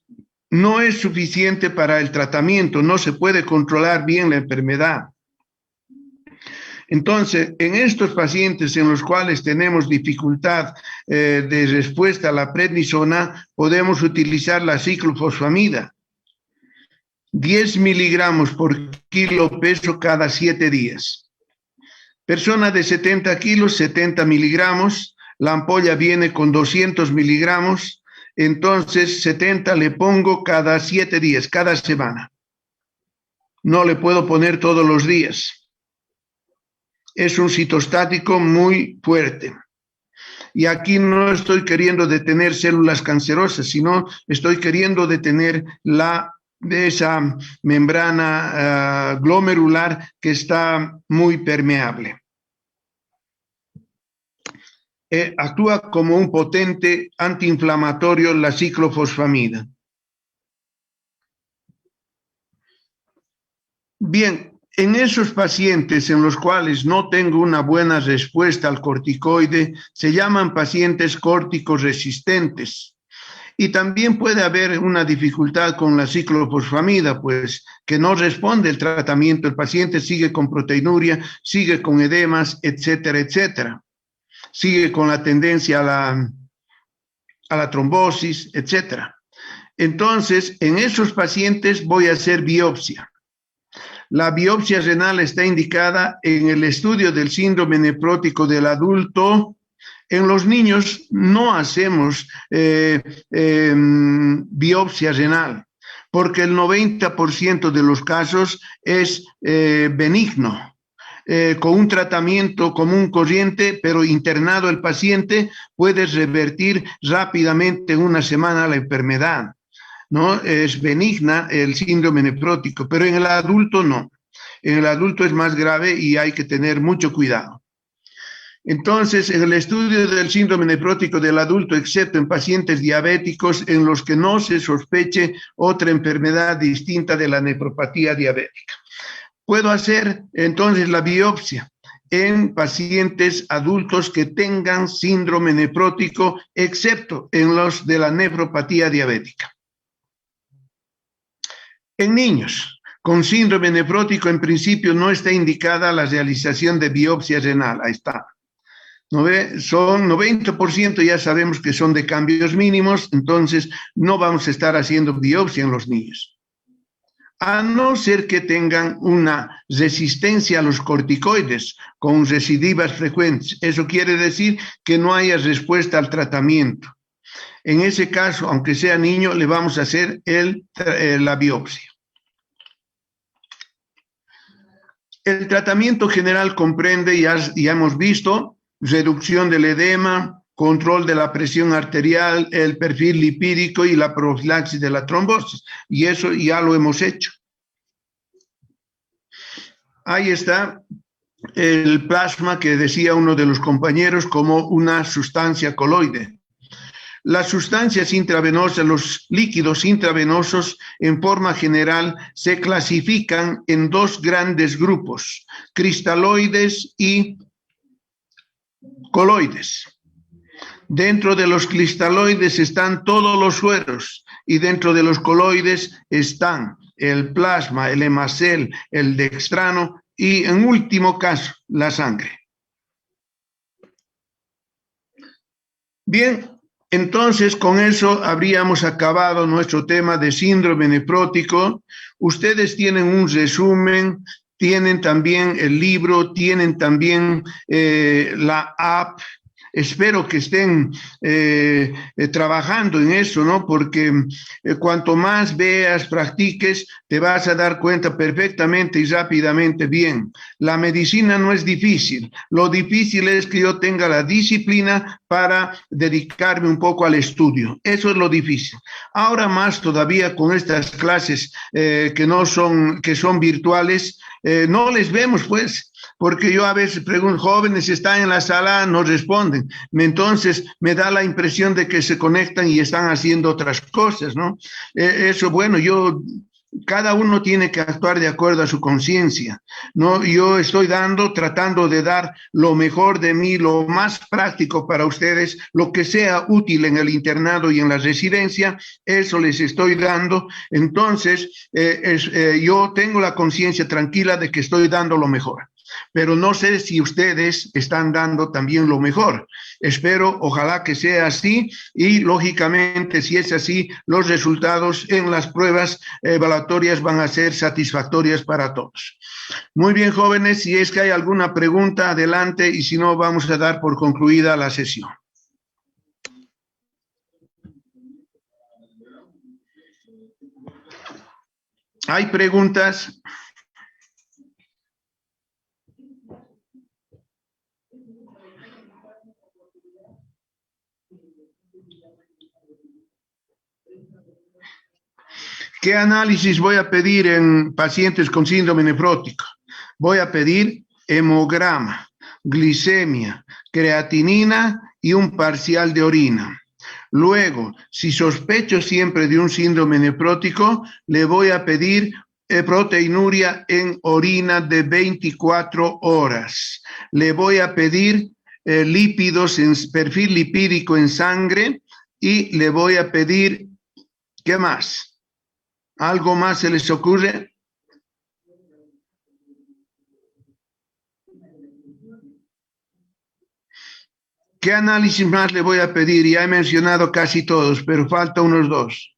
no es suficiente para el tratamiento, no se puede controlar bien la enfermedad. Entonces, en estos pacientes en los cuales tenemos dificultad de respuesta a la prednisona, podemos utilizar la ciclofosfamida. 10 miligramos por kilo peso cada 7 días. Persona de 70 kilos, 70 miligramos. La ampolla viene con 200 miligramos. Entonces, 70 le pongo cada 7 días, cada semana. No le puedo poner todos los días. Es un citostático muy fuerte. Y aquí no estoy queriendo detener células cancerosas, sino estoy queriendo detener esa membrana glomerular que está muy permeable. Actúa como un potente antiinflamatorio la ciclofosfamida. Bien, en esos pacientes en los cuales no tengo una buena respuesta al corticoide, se llaman pacientes córticos resistentes. Y también puede haber una dificultad con la ciclofosfamida, pues que no responde el tratamiento, el paciente sigue con proteinuria, sigue con edemas, etcétera, etcétera. Sigue con la tendencia a la trombosis, etcétera. Entonces, en esos pacientes voy a hacer biopsia. La biopsia renal está indicada en el estudio del síndrome nefrótico del adulto. En los niños no hacemos biopsia renal, porque el 90% de los casos es benigno. Con un tratamiento común corriente, pero internado el paciente, puede revertir rápidamente en una semana la enfermedad, ¿no? Es benigna el síndrome nefrótico, pero en el adulto no. En el adulto es más grave y hay que tener mucho cuidado. Entonces, en el estudio del síndrome nefrótico del adulto, excepto en pacientes diabéticos en los que no se sospeche otra enfermedad distinta de la nefropatía diabética. Puedo hacer entonces la biopsia en pacientes adultos que tengan síndrome nefrótico, excepto en los de la nefropatía diabética. En niños con síndrome nefrótico, en principio no está indicada la realización de biopsia renal. Ahí está. Son 90%, ya sabemos que son de cambios mínimos, entonces no vamos a estar haciendo biopsia en los niños. A no ser que tengan una resistencia a los corticoides con recidivas frecuentes. Eso quiere decir que no haya respuesta al tratamiento. En ese caso, aunque sea niño, le vamos a hacer la biopsia. El tratamiento general comprende, ya hemos visto, reducción del edema, control de la presión arterial, el perfil lipídico y la profilaxis de la trombosis. Y eso ya lo hemos hecho. Ahí está el plasma que decía uno de los compañeros como una sustancia coloide. Las sustancias intravenosas, los líquidos intravenosos, en forma general, se clasifican en dos grandes grupos, cristaloides y coloides. Dentro de los cristaloides están todos los sueros y dentro de los coloides están el plasma, el hemacel, el dextrano y, en último caso, la sangre. Bien, entonces con eso habríamos acabado nuestro tema de síndrome nefrótico. Ustedes tienen un resumen, tienen también el libro, tienen también la app Espero que estén trabajando en eso, ¿no? Porque cuanto más veas, practiques, te vas a dar cuenta perfectamente y rápidamente bien. La medicina no es difícil. Lo difícil es que yo tenga la disciplina para dedicarme un poco al estudio. Eso es lo difícil. Ahora más todavía con estas clases que son virtuales, no les vemos, pues, porque yo a veces pregunto, jóvenes, ¿están en la sala? No responden. Entonces me da la impresión de que se conectan y están haciendo otras cosas, ¿no? Eso, bueno, cada uno tiene que actuar de acuerdo a su conciencia, ¿no? Yo estoy tratando de dar lo mejor de mí, lo más práctico para ustedes, lo que sea útil en el internado y en la residencia, eso les estoy dando. Entonces, yo tengo la conciencia tranquila de que estoy dando lo mejor, pero no sé si ustedes están dando también lo mejor. Espero, ojalá que sea así, y lógicamente, si es así, los resultados en las pruebas evaluatorias van a ser satisfactorias para todos. Muy bien, jóvenes, si es que hay alguna pregunta, adelante, y si no, vamos a dar por concluida la sesión. ¿Hay preguntas? ¿Qué análisis voy a pedir en pacientes con síndrome nefrótico? Voy a pedir hemograma, glicemia, creatinina y un parcial de orina. Luego, si sospecho siempre de un síndrome nefrótico, le voy a pedir proteinuria en orina de 24 horas. Le voy a pedir lípidos en perfil lipídico en sangre y le voy a pedir, ¿qué más? ¿Algo más se les ocurre? ¿Qué análisis más le voy a pedir? Ya he mencionado casi todos, pero falta unos dos.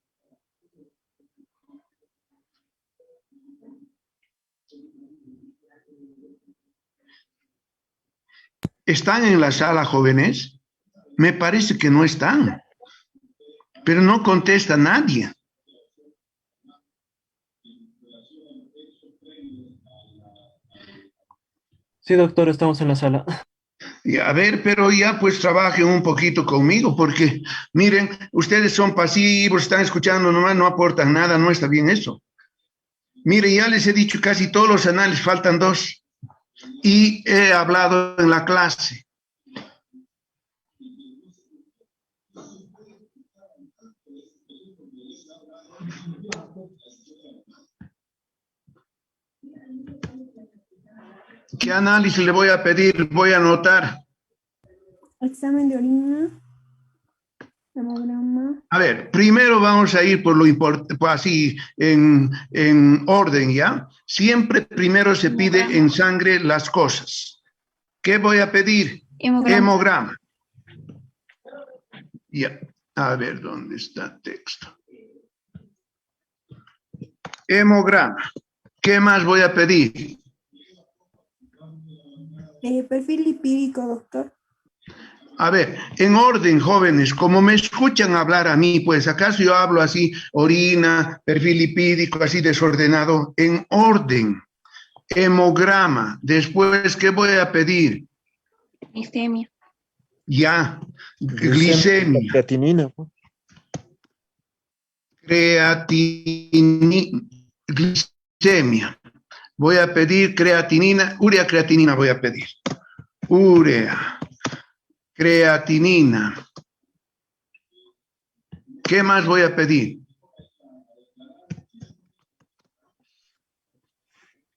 ¿Están en la sala, jóvenes? Me parece que no están, pero no contesta nadie. Sí, doctor, estamos en la sala. Y a ver, pero ya pues trabajen un poquito conmigo, porque miren, ustedes son pasivos, están escuchando nomás, no aportan nada, no está bien eso. Miren, ya les he dicho casi todos los análisis, faltan dos. Y he hablado en la clase. ¿Qué análisis le voy a pedir? Voy a anotar. Examen de orina, hemograma. A ver, primero vamos a ir por lo importante, pues así, en orden, ¿ya? Siempre primero se pide en sangre las cosas. ¿Qué voy a pedir? Hemograma. Ya, a ver, ¿dónde está el texto? Hemograma. ¿Qué más voy a pedir? Perfil lipídico, doctor. A ver, en orden, jóvenes, como me escuchan hablar a mí, pues acaso yo hablo así, orina, perfil lipídico, así desordenado, en orden. Hemograma. Después, ¿qué voy a pedir? Glicemia. Ya, glicemia. Creatinina. Glicemia. Voy a pedir creatinina, urea creatinina voy a pedir. Urea, creatinina. ¿Qué más voy a pedir?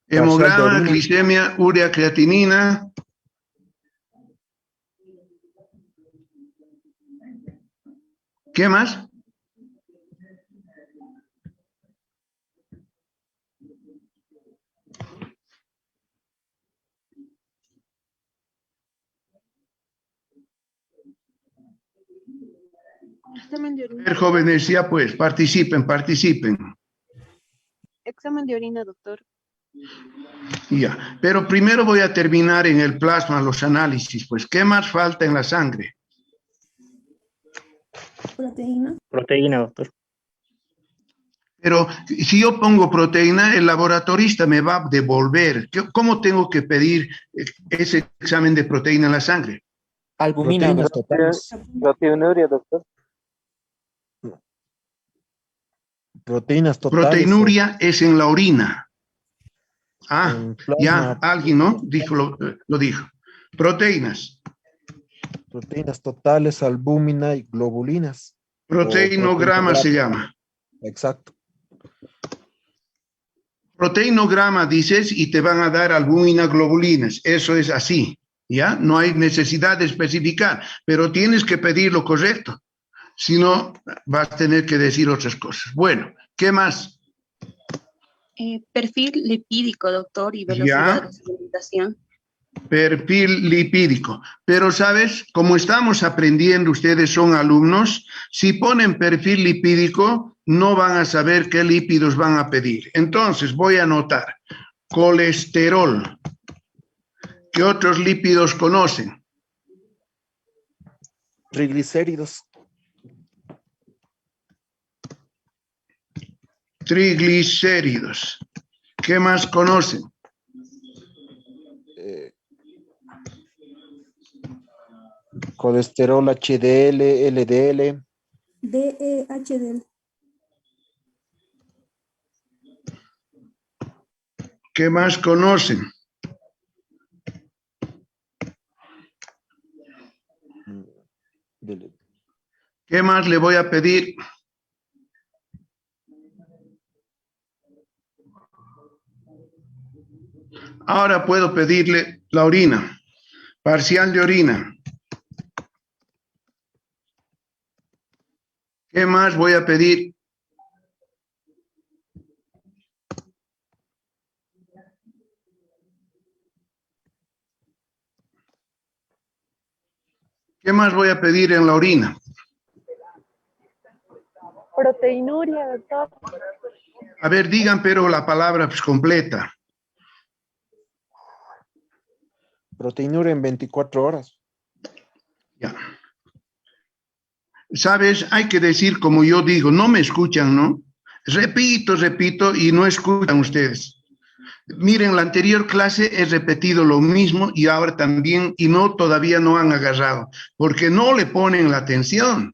Hemograma, glicemia, urea creatinina. ¿Qué más? Examen de A orina. ver, jóvenes, ya pues, participen. Examen de orina, doctor. Ya, pero primero voy a terminar en el plasma los análisis, pues, ¿qué más falta en la sangre? Proteína. Proteína, doctor. Pero si yo pongo proteína, el laboratorista me va a devolver. ¿Cómo tengo que pedir ese examen de proteína en la sangre? Albumina, Proteínas doctor. totales. Proteinuria, doctor. Proteínas totales. Proteinuria es en la orina. Ah, En plasma. ya, alguien, ¿no? Dijo, lo dijo. Proteínas. Proteínas totales, albúmina y globulinas. Proteinograma se llama. Exacto. Proteinograma dices y te van a dar albúmina, globulinas. Eso es así, ¿ya? No hay necesidad de especificar, pero tienes que pedir lo correcto. Si no, vas a tener que decir otras cosas. Bueno, ¿qué más? Perfil lipídico, doctor, y velocidad de sedimentación. Perfil lipídico. Pero, ¿sabes? Como estamos aprendiendo, ustedes son alumnos, si ponen perfil lipídico, no van a saber qué lípidos van a pedir. Entonces, voy a anotar colesterol. ¿Qué otros lípidos conocen? Triglicéridos. Triglicéridos. ¿Qué más conocen? Colesterol HDL, LDL. DEHDL. ¿Qué más conocen? ¿Qué más le voy a pedir? Ahora puedo pedirle la orina, parcial de orina. ¿Qué más voy a pedir? ¿Qué más voy a pedir en la orina? Proteinuria, doctor. A ver, digan pero la palabra pues, completa. Proteinuria en 24 horas. Ya. ¿Sabes? Hay que decir como yo digo, no me escuchan, ¿no? Repito y no escuchan ustedes. Miren, la anterior clase he repetido lo mismo y ahora también, y todavía no han agarrado, porque no le ponen la atención.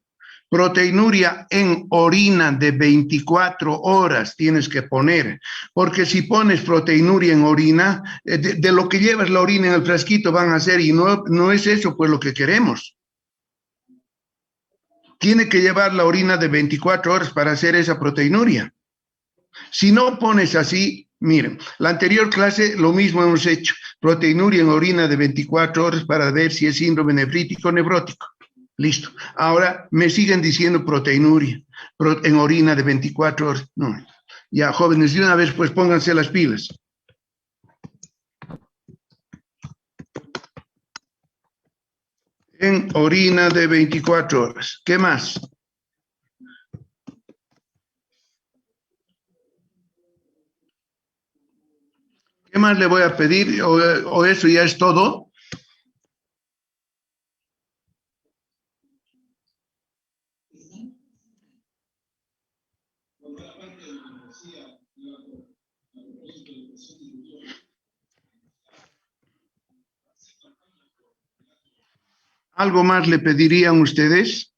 Proteinuria en orina de 24 horas tienes que poner, porque si pones proteinuria en orina, de lo que llevas la orina en el frasquito van a hacer, y no es eso pues lo que queremos. Tiene que llevar la orina de 24 horas para hacer esa proteinuria. Si no pones así, miren, la anterior clase lo mismo hemos hecho, proteinuria en orina de 24 horas para ver si es síndrome nefrítico o nevrótico. Listo. Ahora me siguen diciendo proteinuria en orina de 24 horas. No. Ya, jóvenes, de una vez pues pónganse las pilas. En orina de 24 horas. ¿Qué más? ¿Qué más le voy a pedir? ¿O eso ya es todo? ¿Algo más le pedirían ustedes?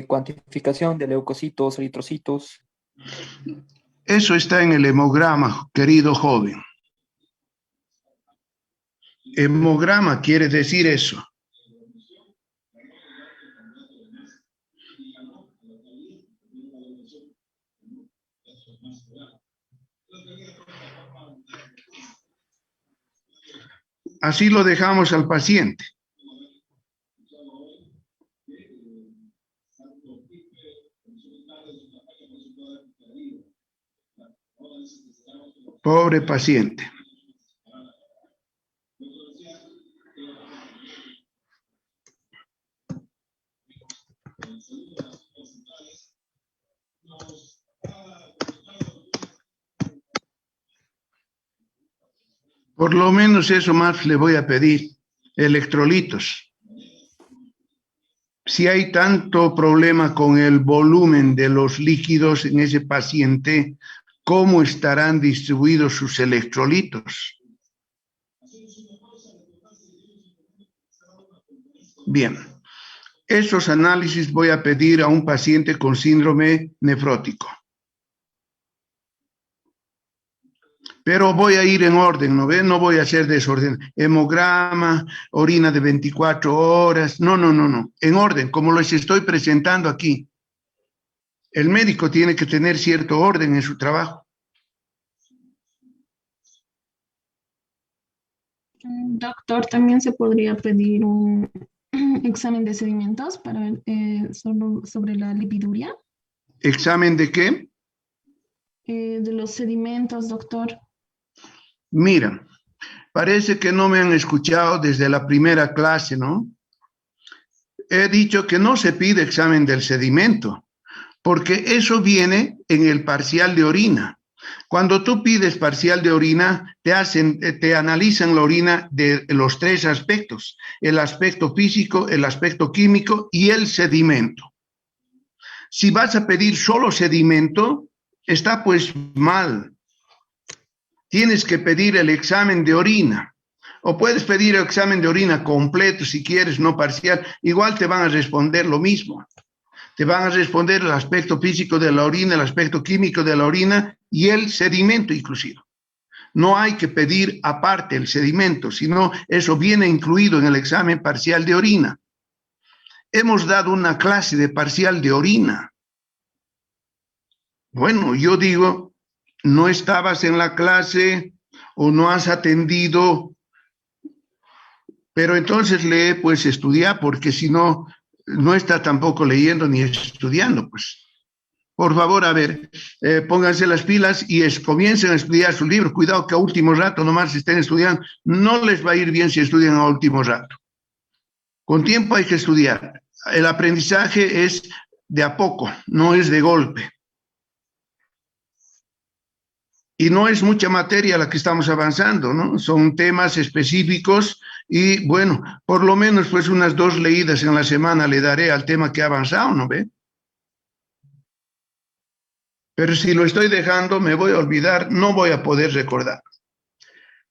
Cuantificación de leucocitos, eritrocitos. Eso está en el hemograma, querido joven. Hemograma quiere decir eso. Así lo dejamos al paciente. Pobre paciente. Por lo menos eso más le voy a pedir, electrolitos. Si hay tanto problema con el volumen de los líquidos en ese paciente, ¿cómo estarán distribuidos sus electrolitos? Bien, esos análisis voy a pedir a un paciente con síndrome nefrótico. Pero voy a ir en orden, ¿no ven? No voy a hacer desorden. Hemograma, orina de 24 horas. No. En orden, como les estoy presentando aquí. El médico tiene que tener cierto orden en su trabajo. Doctor, también se podría pedir un examen de sedimentos para ver sobre la lipiduria. ¿Examen de qué? De los sedimentos, doctor. Mira, parece que no me han escuchado desde la primera clase, ¿no? He dicho que no se pide examen del sedimento, porque eso viene en el parcial de orina. Cuando tú pides parcial de orina, te analizan la orina de los tres aspectos: el aspecto físico, el aspecto químico y el sedimento. Si vas a pedir solo sedimento, está pues mal. Tienes que pedir el examen de orina. O puedes pedir el examen de orina completo si quieres, no parcial. Igual te van a responder lo mismo. Te van a responder el aspecto físico de la orina, el aspecto químico de la orina y el sedimento inclusive. No hay que pedir aparte el sedimento, sino eso viene incluido en el examen parcial de orina. Hemos dado una clase de parcial de orina. Bueno, yo digo, no estabas en la clase o no has atendido, pero entonces lee, pues estudia, porque si no, no está tampoco leyendo ni estudiando, pues. Por favor, a ver, pónganse las pilas y comiencen a estudiar su libro. Cuidado que a último rato nomás estén estudiando. No les va a ir bien si estudian a último rato. Con tiempo hay que estudiar. El aprendizaje es de a poco, no es de golpe. Y no es mucha materia la que estamos avanzando, ¿no? Son temas específicos y, bueno, por lo menos pues unas 2 leídas en la semana le daré al tema que ha avanzado, ¿no ve? Pero si lo estoy dejando, me voy a olvidar, no voy a poder recordar.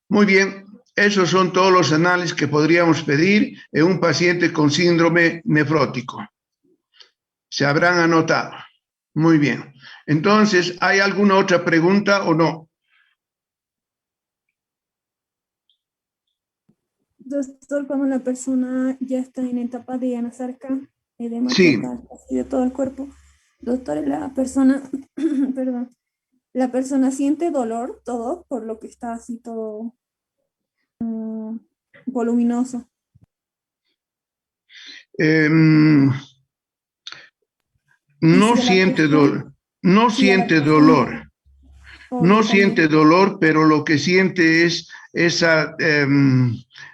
Muy bien, esos son todos los análisis que podríamos pedir en un paciente con síndrome nefrótico. Se habrán anotado. Muy bien. Entonces, ¿hay alguna otra pregunta o no? Doctor, cuando la persona ya está en etapa de anasarca, edema Sí. total, así de todo el cuerpo, doctor, la persona, perdón, la persona siente dolor, todo, por lo que está así todo voluminoso. No si siente dolor, no si a la siente persona- dolor, Oh, no está bien. siente dolor, pero lo que siente es esa,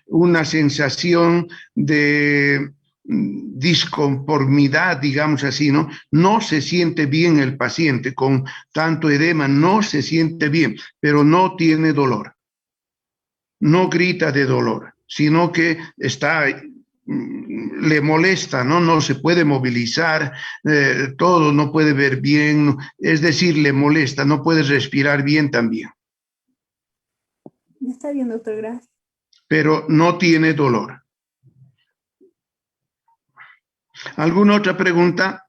una sensación de disconformidad, digamos así, ¿no? No se siente bien el paciente con tanto edema, no se siente bien, pero no tiene dolor. No grita de dolor, sino que está, le molesta, ¿no? No se puede movilizar, todo, no puede ver bien, es decir, le molesta, no puede respirar bien también. Está bien, doctor, gracias. Pero no tiene dolor. ¿Alguna otra pregunta?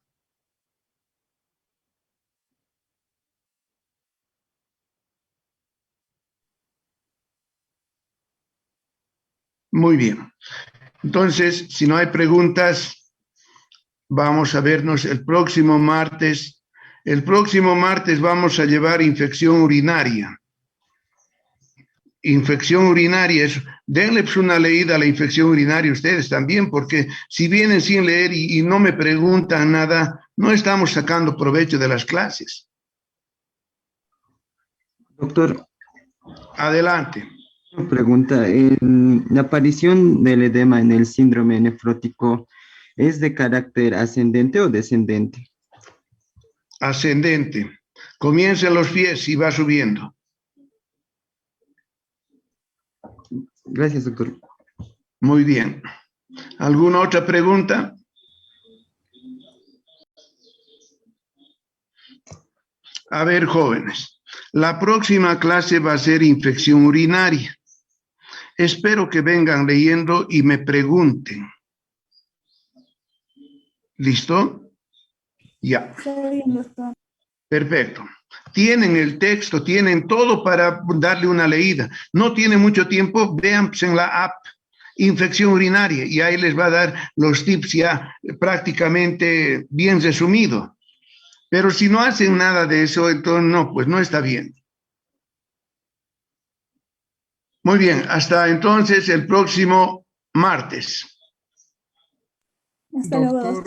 Muy bien. Entonces, si no hay preguntas, vamos a vernos el próximo martes. El próximo martes vamos a llevar infección urinaria. Infección urinaria, denles una leída a la infección urinaria ustedes también, porque si vienen sin leer y no me preguntan nada, no estamos sacando provecho de las clases. Doctor, Adelante. una pregunta. ¿La aparición del edema en el síndrome nefrótico es de carácter ascendente o descendente? Ascendente. Comienza en los pies y va subiendo. Gracias, doctor. Muy bien. ¿Alguna otra pregunta? A ver, jóvenes, la próxima clase va a ser infección urinaria. Espero que vengan leyendo y me pregunten. ¿Listo? Ya. Está bien, doctor. Perfecto. Tienen el texto, tienen todo para darle una leída. No tienen mucho tiempo, vean pues, en la app infección urinaria y ahí les va a dar los tips ya prácticamente bien resumido. Pero si no hacen nada de eso, entonces no, pues no está bien. Muy bien, hasta entonces el próximo martes. Hasta luego, Doctor, doctor.